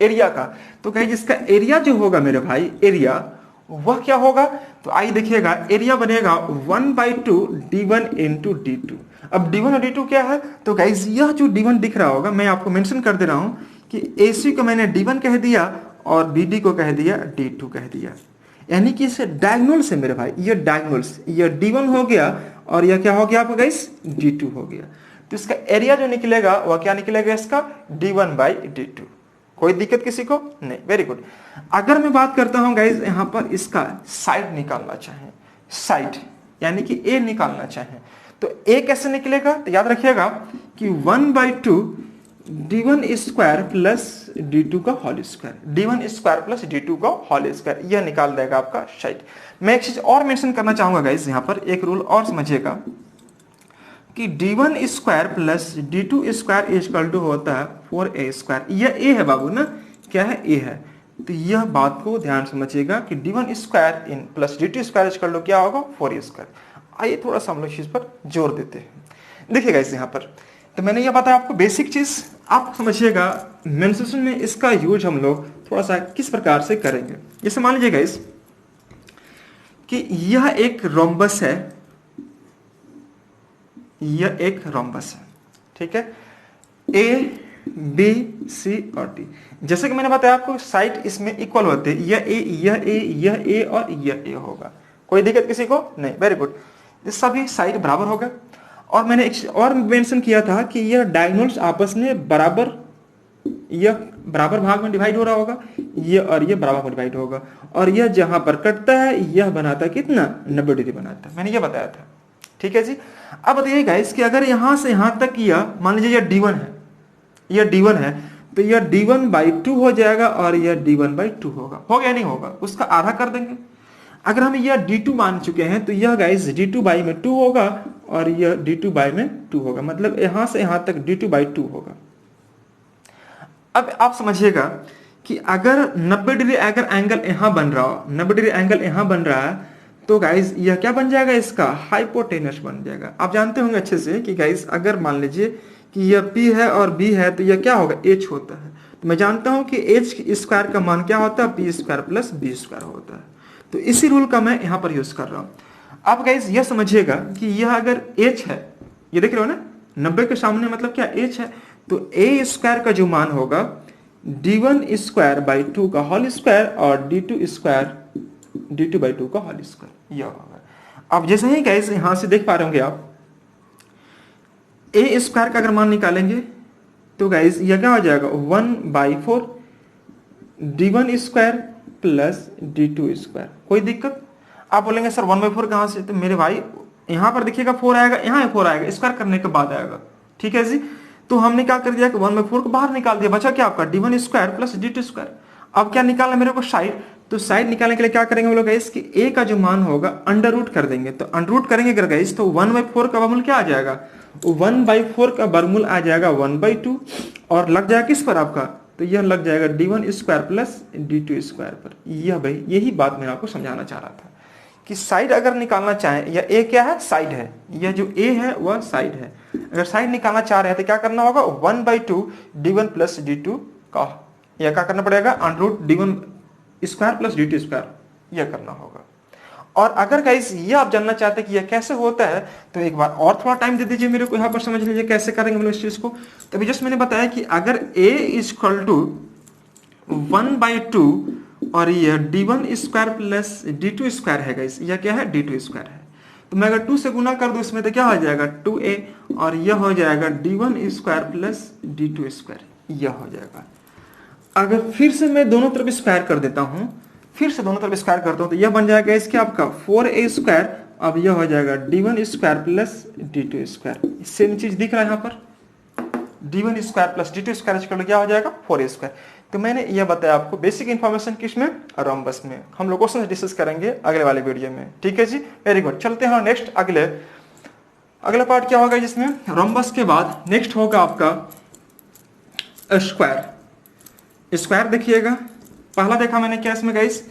एरिया का, तो गाइज इसका एरिया जो होगा मेरे भाई, एरिया वह क्या होगा, तो आइए देखिएगा, एरिया बनेगा 1/2 D1 इंटू D2। अब D1 और D2 क्या है, तो गाइज यह जो D1 दिख रहा होगा, मैं आपको मेंशन कर दे रहा हूं कि AC को मैंने D1 कह दिया और BD को कह दिया D2 कह दिया, यानी कि इसे डायगोनल से मेरे भाई, ये डायगोनल्स, ये D1 हो गया और यह क्या हो गया आपका गाइस, D2 हो गया। तो इसका एरिया जो निकलेगा वह क्या निकलेगा, इसका D1/D2। कोई दिक्कत किसी को नहीं, वेरी गुड। अगर मैं बात करता हूं गाइज यहां पर इसका साइड निकालना चाहें, साइड यानी कि ए निकालना चाहें, तो ए कैसे निकलेगा, तो याद रखिएगा कि 1/2 D1 स्क्वायर प्लस D2 का whole square, D1 square plus D2 का होल स्क्वायर, यह निकाल देगा आपका साइड। मैं एक चीज और मेंशन करना चाहूंगा गाइज, यहां पर एक रूल और समझिएगा कि D1 square plus D2 square equal to होता है 4A स्क्वायर। यह A है बाबू ना, क्या है, A है। तो यह बात को ध्यान समझिएगा कि D1 स्क्वायर इन plus D2 square equal to क्या होगा, 4A स्क्वायर। आइए थोड़ा सा हम लोग इस पर जोर देते हैं। देखिएगा इस यहाँ पर, तो मैंने यह बताया आपको बेसिक चीज, आप समझिएगा मेंसुरेशन में इसका यूज हम लोग थोड़ा सा किस प्रकार से करेंगे। जैसे मान लीजिएगा इस कि यह एक रोम्बस है, यह एक रोम्बस है, ठीक है, ए बी सी और डी। जैसे कि मैंने बताया आपको साइड इसमें इक्वल होते हैं, यह ए यह ए यह ए और यह ए होगा, कोई दिक्कत किसी को नहीं, वेरी गुड। सभी साइड बराबर होगा। और मैंने एक और मेंशन किया था कि यह डायगोनल्स आपस में बराबर यह बराबर भाग में डिवाइड हो रहा होगा, ये और ये बराबर में डिवाइड होगा, और यह जहां पर कटता है यह बनाता है कितना, 90 डिग्री बनाता है, मैंने ये बताया था। ठीक है जी। अब बताइए गाइस कि अगर यहां से यहां तक यह मान लीजिए यह D1 है, यह D1 है, तो यह D1/2 हो जाएगा और यह D1/2 होगा। हो गया नहीं होगा, उसका आधा कर देंगे। अगर हम यह D2 मान चुके हैं तो यह गाइस D2/2 होगा और यह D2/2 होगा, मतलब यहां से यहां तक D2/2 होगा। अब आप समझिएगा कि अगर 90 डिग्री अगर एंगल यहां बन रहा हो, 90 डिग्री एंगल यहां बन रहा है, तो गाइस यह क्या बन जाएगा, इसका हाइपोटेनस बन जाएगा। आप जानते होंगे अच्छे से कि गाइस अगर मान लीजिए कि यह P है और B है तो यह क्या होगा, H होता है। तो मैं जानता हूं कि H स्क्वायर का मान क्या होता है, P square plus B square होता है। तो इसी रूल का मैं यहां पर यूज कर रहा हूं। आप गाइस यह समझिएगा कि यह अगर H है, ये देख रहे हो ना, 90 के सामने मतलब क्या H है, तो A स्क्वायर का जो मान होगा D1/2 का होल स्क्वायर और D2/2 का होल स्क्वायर, यह होगा। अब जैसे ही गाइस यहां से देख पा रहे होंगे आप, A स्क्वायर का अगर मान निकालेंगे तो गाइस यह क्या हो जाएगा, 1/4 D1 square plus D2 square. कोई दिक्कत? आप बोलेंगे सर 1/4 कहां से, तो मेरे भाई यहां पर देखिएगा 4 आएगा, यहां 4 आएगा, स्क्वायर करने के बाद आएगा। ठीक है जी। तो हमने क्या कर दिया कि 1/4 को बाहर निकाल दिया, बचा क्या आपका D1 square plus D2 square. अब क्या निकालना मेरे को, साइड। तो साइड निकालने के लिए क्या करेंगे हम लोग गाइस कि A का जो मान होगा अंडर रूट कर देंगे। तो अंडर रूट करेंगे अगर गाइस तो 1/4 का वर्गमूल क्या आ जाएगा, 1/4 का वर्गमूल आ जाएगा 1/2 और लग जाएगा किस पर आपका, तो यह लग जाएगा D1 square plus D2 square पर। यह भाई यही बात मैं आपको समझाना चाह रहा था कि साइड अगर निकालना चाहें, या A क्या है, साइड है, यह जो A है वह साइड है। अगर साइड निकालना चाह रहे हैं तो क्या करना होगा, 1/2 D1 प्लस D2 का, यह क्या करना पड़ेगा, under root D1 square plus D2 square, यह करना होगा। और अगर गाइस ये आप जानना चाहते हैं कि यह कैसे होता है, तो एक बार और थोड़ा टाइम दे दीजिए मेरे को, यहाँ पर समझ लीजिए कैसे करेंगे हम लोग इस चीज को। तभी जस्ट मैंने बताया कि अगर A इक्वल टू 1/2 और यह D1 square plus D2 square है गाइस, यह क्या है, D2 स्क्वायर है। तो मैं अगर 2 से गुना कर दूं इसमें तो क्या हो जाएगा, 2A और यह हो जाएगा D1 square plus D2 square, यह हो जाएगा। अगर फिर से मैं दोनों तरफ स्क्वायर कर देता हूं, फिर से दोनों तरफ स्क्वायर करता हूं, तो यह बन जाएगा इसके आपका 4A स्क्वायर, अब यह हो जाएगा D1 square plus D2 square. Same चीज दिख रहा है यहाँ पर, D1 square plus D2 square क्या हो जाएगा, 4A स्क्वायर। तो मैंने यह बताया आपको बेसिक इन्फॉर्मेशन किसमें, रोम्बस में। हम लोग क्वेश्चन डिस्कस करेंगे अगले वाले वीडियो में। ठीक है जी, वेरी गुड। चलते हैं नेक्स्ट, अगला पार्ट क्या होगा जिसमें रोम्बस के बाद नेक्स्ट होगा आपका स्क्वायर। स्क्वायर देखिएगा, पहला देखा मैंने क्या इसमें गाइस,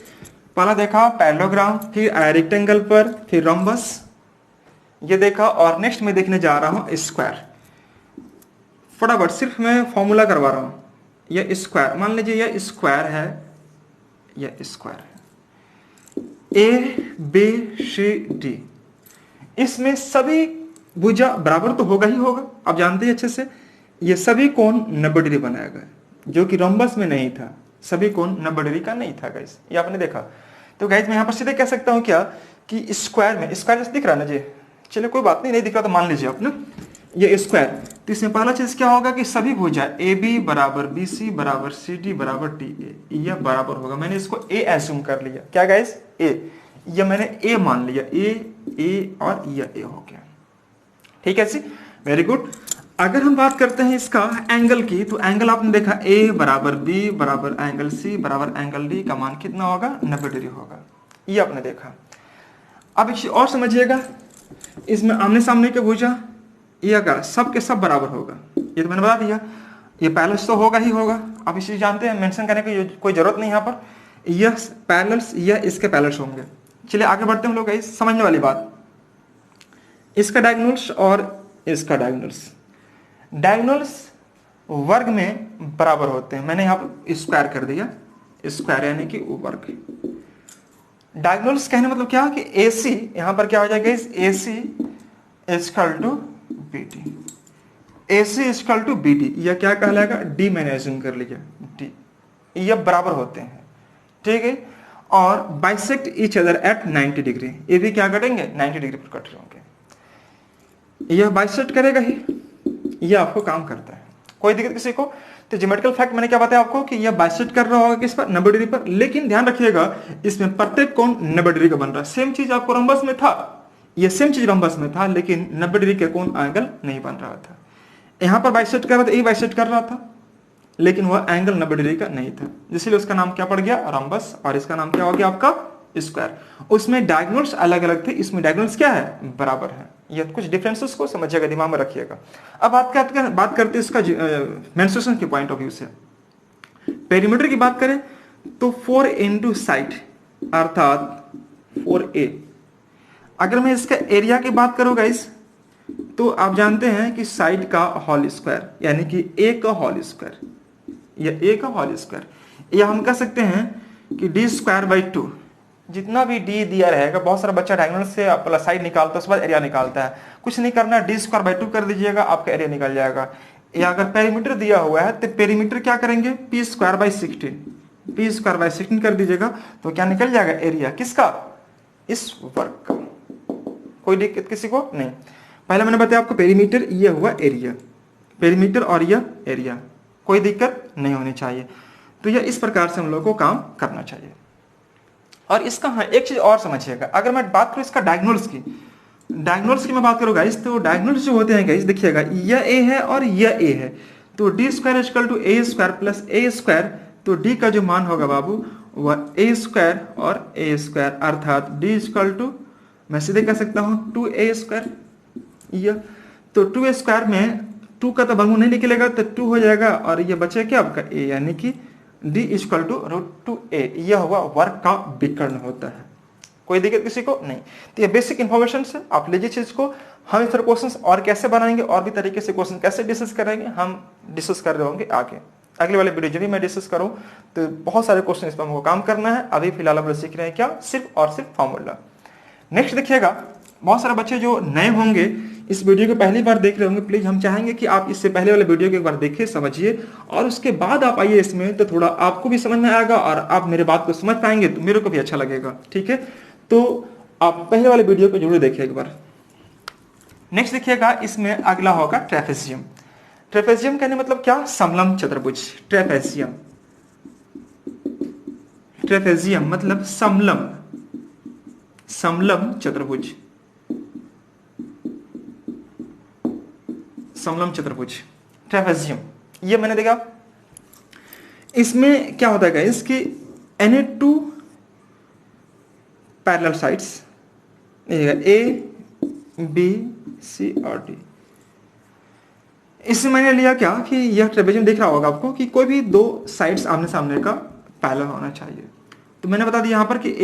पहला देखा पैरेललोग्राम, फिर रेक्टेंगल पर, फिर रोम्बस, ये देखा। और नेक्स्ट मैं देखने जा रहा हूं स्क्वायर। फटाफट सिर्फ मैं फॉर्मूला करवा रहा हूं। यह स्क्वायर, मान लीजिए यह स्क्वायर है, यह स्क्वायर है, ABCD, इसमें सभी भुजा बराबर तो होगा ही होगा, आप जानते हैं अच्छे से। ये सभी कोण 90 डिग्री बनाएगा, जो कि रोम्बस में नहीं था, सभी कोण 90 डिग्री का नहीं था गाइस, ये आपने देखा। तो गाइस मैं यहाँ पर सीधे कह सकता हूँ क्या कि स्क्वायर में, स्क्वायर जैसे दिख रहा है ना जी, चलिए कोई बात नहीं दिख रहा तो मान लीजिए आप ना, ये स्क्वायर। तो इसमें पहला चीज क्या होगा कि सभी भुजा AB बराबर BC बराबर CD बराबर DA, यह बराबर होगा। मैंने इसको A एज्यूम कर लिया, क्या गाइस, A, यह मैंने A मान लिया, A और यह A हो गया। ठीक है जी, वेरी गुड। अगर हम बात करते हैं इसका एंगल की, तो एंगल आपने देखा A बराबर B बराबर एंगल C बराबर एंगल D का मान कितना होगा, 90 डिग्री होगा, ये आपने देखा। अब एक चीज और समझिएगा, इसमें आमने सामने के भुजा ये का सब के सब बराबर होगा, ये तो मैंने बता दिया। ये पैरेलल्स तो होगा ही होगा, आप इस चीज जानते हैं, मेंशन करने की कोई जरूरत नहीं यहाँ पर। यह पैरेलल्स, यह इसके पैरेलल्स होंगे। चलिए आगे बढ़ते हैं हम लोग, समझने वाली बात, इसका डायगोनल्स और इसका डायगोनल्स। डायगोनल्स वर्ग में बराबर होते हैं, मैंने यहाँ पर स्क्वायर कर दिया, स्क्वायर यानी कि वर्ग। डायगोनल्स कहने मतलब क्या कि AC, यहां पर क्या हो जाएगा, AC equal to BD, AC equal to BD, यह क्या कहलाएगा, D मैंने एज्यूम कर लिया, D, यह बराबर होते हैं। ठीक है, और bisect each other at 90 degree, ये भी क्या करेंगे, 90 डिग्री पर कट रहे होंगे, यह बाइसेक्ट करेगा ही, यह आपको काम करता है, कोई दिक्कत किसी को। तो ज्योमेट्रिकल फैक्ट मैंने क्या बताया आपको कि यह बाइसेक्ट कर रहा होगा किस पर, 90 डिग्री पर। लेकिन ध्यान रखिएगा इसमें प्रत्येक कोण 90 डिग्री का बन रहा है। सेम चीज आपको रंबस में था, यह सेम चीज रंबस में था, लेकिन 90 डिग्री के कोण एंगल नहीं बन रहा था। यहां पर बाइसेक्ट कर रहा था, ये बाइसेक्ट कर रहा था, लेकिन वह एंगल 90 डिग्री का नहीं था, इसलिए उसका नाम क्या पड़ गया, रंबस, और इसका नाम क्या हो गया आपका, स्क्वायर। उसमें डायगोनल्स अलग अलग थे, इसमें डायगोनल्स क्या है, बराबर है। ये कुछ डिफरेंसेस को समझिएगा, दिमाग में रखिएगा। अब बात करते हैं इसका मेंस्ट्रुएशन के पॉइंट ऑफ व्यू से। पेरीमीटर की बात करें तो 4 इंटू साइड अर्थात 4a। अगर मैं इसका एरिया की बात करूं गाइस, तो आप जानते हैं कि साइड का होल स्क्वायर यानी कि a का होल स्क्वायर, या a का होल स्क्वायर, या हम कह सकते हैं कि d स्क्वायर बाई 2। जितना भी d दिया रहेगा, बहुत सारा बच्चा डायगोनल से प्लस साइड निकालता है, उसके बाद एरिया निकालता है। कुछ नहीं करना, d स्क्वायर बाई 2 कर दीजिएगा, आपका एरिया निकल जाएगा। या अगर पेरीमीटर दिया हुआ है तो पेरीमीटर क्या करेंगे, p square by 16, p square by 16 कर दीजिएगा, तो क्या निकल जाएगा, एरिया किसका, इस वर्ग का। कोई दिक्कत किसी को नहीं। पहले मैंने बताया आपको पेरीमीटर, ये हुआ एरिया, पेरीमीटर और यह एरिया, कोई दिक्कत नहीं होनी चाहिए। तो यह इस प्रकार से हम लोग को काम करना चाहिए। और इसका हाँ एक चीज और समझिएगा, अगर मैं बात करूं इसका डायगोनल्स की मैं बात करूं गाइस, तो डायगोनल्स जो होते हैं गाइस, देखिएगा यह a है और यह a है, तो d square equal to a square plus a square, तो d का जो मान होगा बाबू वह a स्क्वायर और a स्क्वायर, अर्थात d इक्वल टू, मैं सीधे कह सकता हूं 2a स्क्वायर। यह तो 2a स्क्वायर में 2 का तो वर्गमूल नहीं निकलेगा, तो 2 हो जाएगा, और यह बचे क्या आपका a, यानी कि d इक्वल टू √2a। यह हुआ वर्ग का विकर्ण होता है, कोई दिक्कत किसी को नहीं। तो ये बेसिक इन्फॉर्मेशन है, आप लीजिए चीज को। हम इस तरह क्वेश्चंस और कैसे बनाएंगे, और भी तरीके से क्वेश्चन कैसे डिस्कस करेंगे, हम डिस्कस कर रहे होंगे आगे अगले वाले वीडियो। जब भी मैं डिस्कस करूं तो बहुत सारे क्वेश्चन इस पर हमको काम करना है। अभी फिलहाल हम लोग सीख रहे हैं क्या, सिर्फ और सिर्फ फॉर्मूला। नेक्स्ट देखिएगा, बहुत सारे बच्चे जो नए होंगे, इस वीडियो को पहली बार देख रहे होंगे, प्लीज हम चाहेंगे कि आप इससे पहले वाले वीडियो को एक बार देखिए, समझिए, और उसके बाद आप आइए इसमें, तो थोड़ा आपको भी समझ में आएगा और आप मेरे बात को समझ पाएंगे, तो मेरे को भी अच्छा लगेगा। ठीक है, तो आप पहले वाले वीडियो को जरूर देखिए एक बार। नेक्स्ट देखिएगा, इसमें अगला होगा ट्रेपेजियम। ट्रेपेजियम कहने मतलब क्या, समलम चतुर्भुज। ट्रेपेजियम, ट्रेपेजियम मतलब समलम, समलम चतुर्भुज, समलम चतुर्भुज ट्रेपेजियम। ये मैंने देखा, इसमें क्या होता है इसकी any 2 parallel sides, A B C और डी। इससे मैंने लिया क्या कि यह ट्रेपेजियम दिख रहा होगा आपको कि कोई भी 2 साइड्स आमने सामने का पैरेलल होना चाहिए। तो मैंने बता दिया यहां पर कि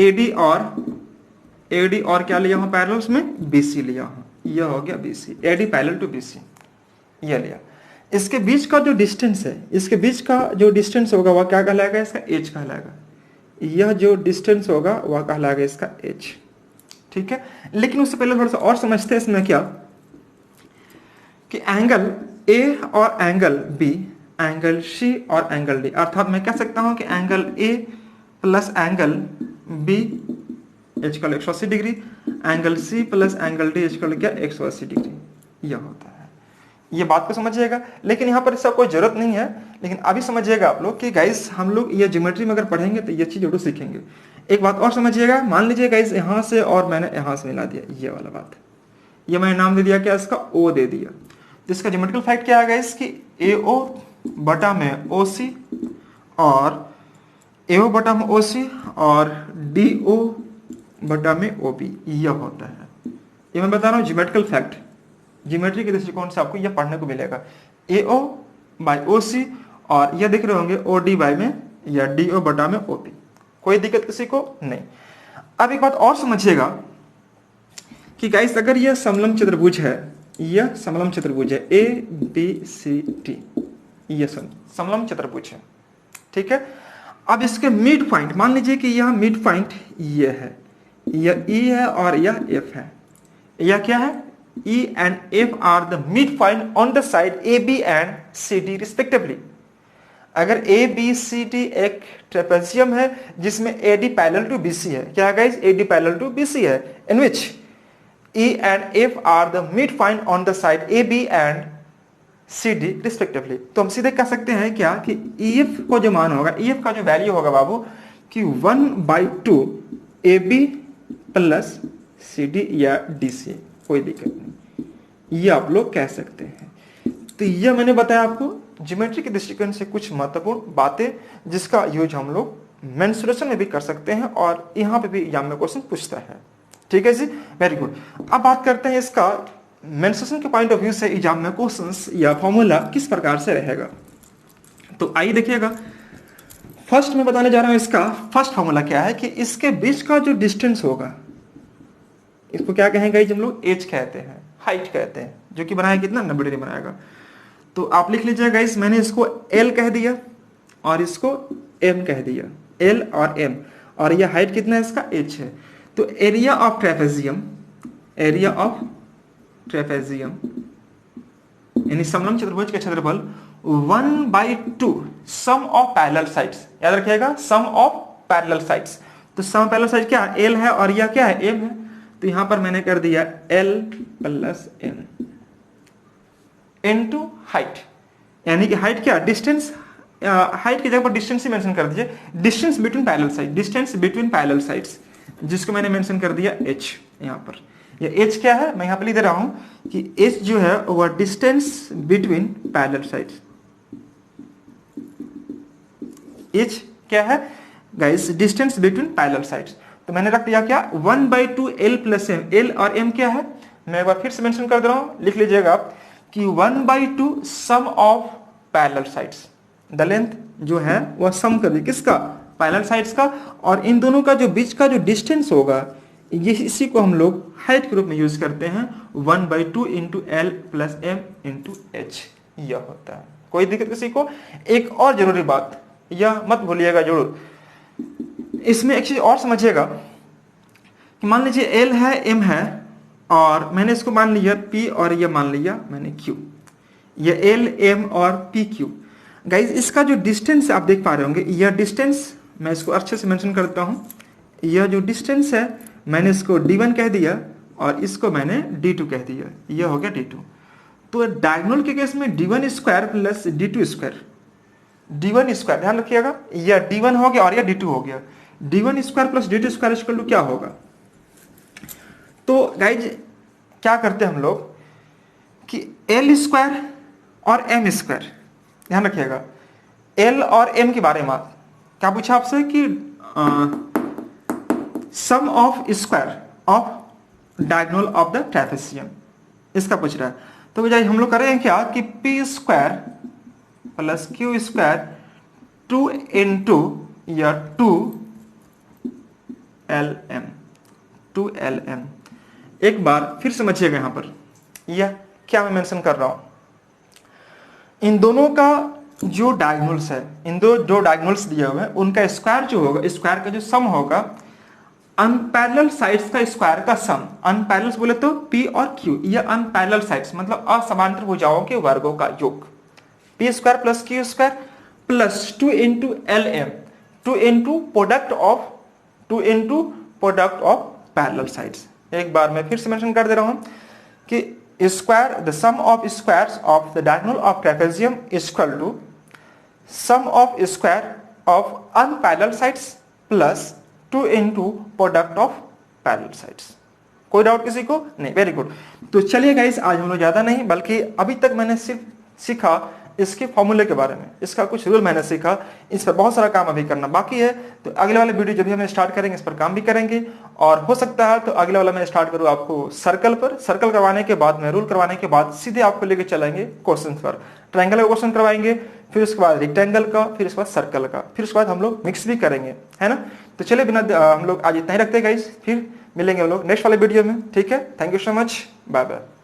एडी और क्या लिया हूं पैरेलल, उसमें बीसी लिया हूं, यह हो गया BC, AD parallel to BC, यह लिया। इसके बीच का जो डिस्टेंस है, इसके बीच का जो डिस्टेंस होगा वह क्या कहलाएगा, इसका एज कहलाएगा। यह जो डिस्टेंस होगा वह कहलाएगा इसका एज। ठीक है, लेकिन उससे पहले थोड़ा सा और समझते हैं इसमें क्या, कि एंगल ए और एंगल बी, एंगल सी और एंगल डी, अर्थात मैं कह सकता हूं कि angle A plus angle B equal 180 degree, angle C plus angle D equal क्या 180 डिग्री, यह होता है। ये बात को समझिएगा, लेकिन यहाँ पर इसका कोई जरूरत नहीं है, लेकिन अभी समझिएगा आप लोग कि गाइस हम लोग ये ज्योमेट्री में अगर पढ़ेंगे तो ये चीज जरूर सीखेंगे। एक बात और समझिएगा, मान लीजिए गाइस यहाँ से और मैंने यहाँ से मिला दिया, ये वाला बात, ये मैंने नाम दे दिया क्या, इसका ओ दे दिया। तो इसका ज्योमेट्रिकल फैक्ट क्या है गाइस कि AO बटा में OC और AO बटा में OC और DO बटा में OB, यह होता है। ये मैं बता रहा हूँ ज्योमेट्रिकल फैक्ट, ज्योमेट्री के दृष्टिकोण से आपको यह पढ़ने को मिलेगा। AO बाई OC और यह देख रहे होंगे OD बाई में या DO बटा में OB, कोई दिक्कत किसी को नहीं। अब एक बात और समझिएगा कि गाइस अगर यह समलम चतुर्भुज है, यह समलम चतुर्भुज है ABCD, यह समलम चतुर्भुज है। ठीक है, अब इसके मिड पॉइंट, मान लीजिए कि यह मिड पॉइंट यह है, यह E है और यह F है, यह क्या है, E and F are the midpoint on the side AB and CD respectively। अगर ABCD एक ट्रेपेजियम है जिसमें AD पैरेलल टू BC है, क्या है guys, AD parallel to BC है, in which E and F are the midpoint on the side AB and C D respectively. तो हम सीधे कह सकते हैं क्या कि ई एफ को जो मान होगा, ई एफ का जो वैल्यू होगा बाबू कि 1/2 A B plus C D या डी सी, कोई दिक्कत नहीं, ये आप लोग कह सकते हैं। तो ये मैंने बताया आपको ज्योमेट्री के दृष्टिकोण से कुछ महत्वपूर्ण बातें जिसका यूज हम लोग मेंसुरेशन में भी कर सकते हैं और यहाँ पे भी एग्जाम में क्वेश्चन पूछता है। ठीक है जी, वेरी गुड। अब बात करते हैं इसका मेंसुरेशन के पॉइंट ऑफ व्यू से एग्जाम में क्वेश्चंस या फॉर्मूला किस प्रकार से रहेगा। तो आइए देखिएगा, फर्स्ट मैं बताने जा रहा हूं इसका फर्स्ट फॉर्मूला क्या है कि इसके बीच का जो डिस्टेंस होगा, इसको क्या कहेंगे हम लोग, एच कहते हैं, हाइट कहते हैं, जो कि बनाया कितना 90 डिग्री बनाएगा। तो आप लिख लीजिएगा इस, मैंने इसको एल कह दिया और इसको एम कह दिया, एल और एम, और यह हाइट कितना है इसका एच है। तो area of trapezium, area of trapezium यानी समलंब चतुर्भुज के क्षेत्रफल 1/2 सम ऑफ पैरेलल साइड्स, याद रखिएगा सम ऑफ पैरेलल साइड्स। तो सम पैरेलल साइड क्या है, एल है और यह क्या है, एम है। तो यहां पर मैंने कर दिया L plus M into height, यानी कि हाइट क्या, डिस्टेंस, हाइट की जगह पर डिस्टेंस ही मेंशन कर दीजिए, distance between parallel side, distance between parallel sides, जिसको मैंने मेंशन कर दिया h यहां पर। ये h क्या है, मैं यहां पर लिख दे रहा हूं कि h जो है वह distance between parallel sides. h क्या है guys, distance between parallel sides. तो मैंने रख दिया क्या 1/2 l प्लस m, l और m क्या है, मैं एक बार फिर से मेंशन कर दे रहा हूं, लिख लीजिएगा आप कि 1/2 sum of parallel sides, the length जो है वह सम कर दी किसका, पैरेलल साइड्स का, और इन दोनों का जो बीच का जो डिस्टेंस होगा ये इसी को हम लोग हाइट के रूप में यूज करते हैं, 1/2 into L plus M into H, यह होता है। कोई दिक्कत किसी को। एक और जरूरी बात यह मत भूलिएगा जरूर, इसमें एक चीज और समझिएगा कि मान लीजिए एल है एम है और मैंने इसको मान लिया P और ये मान लिया मैंने Q, ये L M और PQ। गाइज इसका जो डिस्टेंस आप देख पा रहे होंगे, यह डिस्टेंस मैं इसको अच्छे से मेंशन करता हूं, यह जो डिस्टेंस है मैंने इसको D1 कह दिया और इसको मैंने D2 कह दिया, यह हो गया D2। तो डायगोनल के केस में D1 square plus D2 square, D1 square ध्यान रखिएगा, यह D1 हो गया और यह D2 हो गया, D1 square plus D2 square equal to क्या होगा। तो गाइज क्या करते हैं हम लोग कि एल स्क्वायर और एम स्क्वायर, ध्यान रखिएगा एल और एम के बारे में क्या पूछा आपसे कि sum of square of diagonal of the trapezium, इसका पूछ रहा है। तो बजाय हम लोग करेंगे क्या कि P square plus Q square 2 into या 2LM। एक बार फिर समझिएगा यहां पर यह क्या मैं मेंशन कर रहा हूं, इन दोनों का जो डायगोनल्स है, इन दो जो डायगोनल्स दिए हुए हैं उनका स्क्वायर जो होगा, स्क्वायर का जो सम होगा अनपैरेलल साइड्स का स्क्वायर का सम, अनपैरेलल बोले तो P और Q, ये अनपैरेलल साइड्स मतलब असमांतर भुजाओं के वर्गों का योग, P square plus Q square plus 2 into LM, 2 into product of parallel sides. एक बार मैं फिर से मेंशन कर दे रहा हूं कि square the sum of squares of the diagonal of trapezium equal to sum of square of unparallel sides plus 2 into product of parallel sides. कोई doubt किसी को नहीं, वेरी गुड। तो चलिए गाइस आज हम लोग ज्यादा नहीं बल्कि अभी तक मैंने सिर्फ सीखा इसके फॉर्मूले के बारे में, इसका कुछ रूल मैंने सीखा, इस पर बहुत सारा काम अभी करना बाकी है। तो अगले वाले वीडियो जब भी हम स्टार्ट करेंगे इस पर काम भी करेंगे, और हो सकता है तो अगले वाला मैं स्टार्ट करूँ आपको सर्कल पर, सर्कल करवाने के बाद में रूल करवाने के बाद सीधे आपको लेके चलेंगे क्वेश्चन पर, ट्रायंगल का क्वेश्चन करवाएंगे, फिर उसके बाद रेक्टेंगल का, फिर उसके बाद सर्कल का, फिर उसके बाद हम लोग मिक्स भी करेंगे, है ना। तो चलिए बिना हम लोग आज इतना ही रखते हैं गाइस, फिर मिलेंगे हम लोग नेक्स्ट वाले वीडियो में, ठीक है। Thank you so much, bye bye.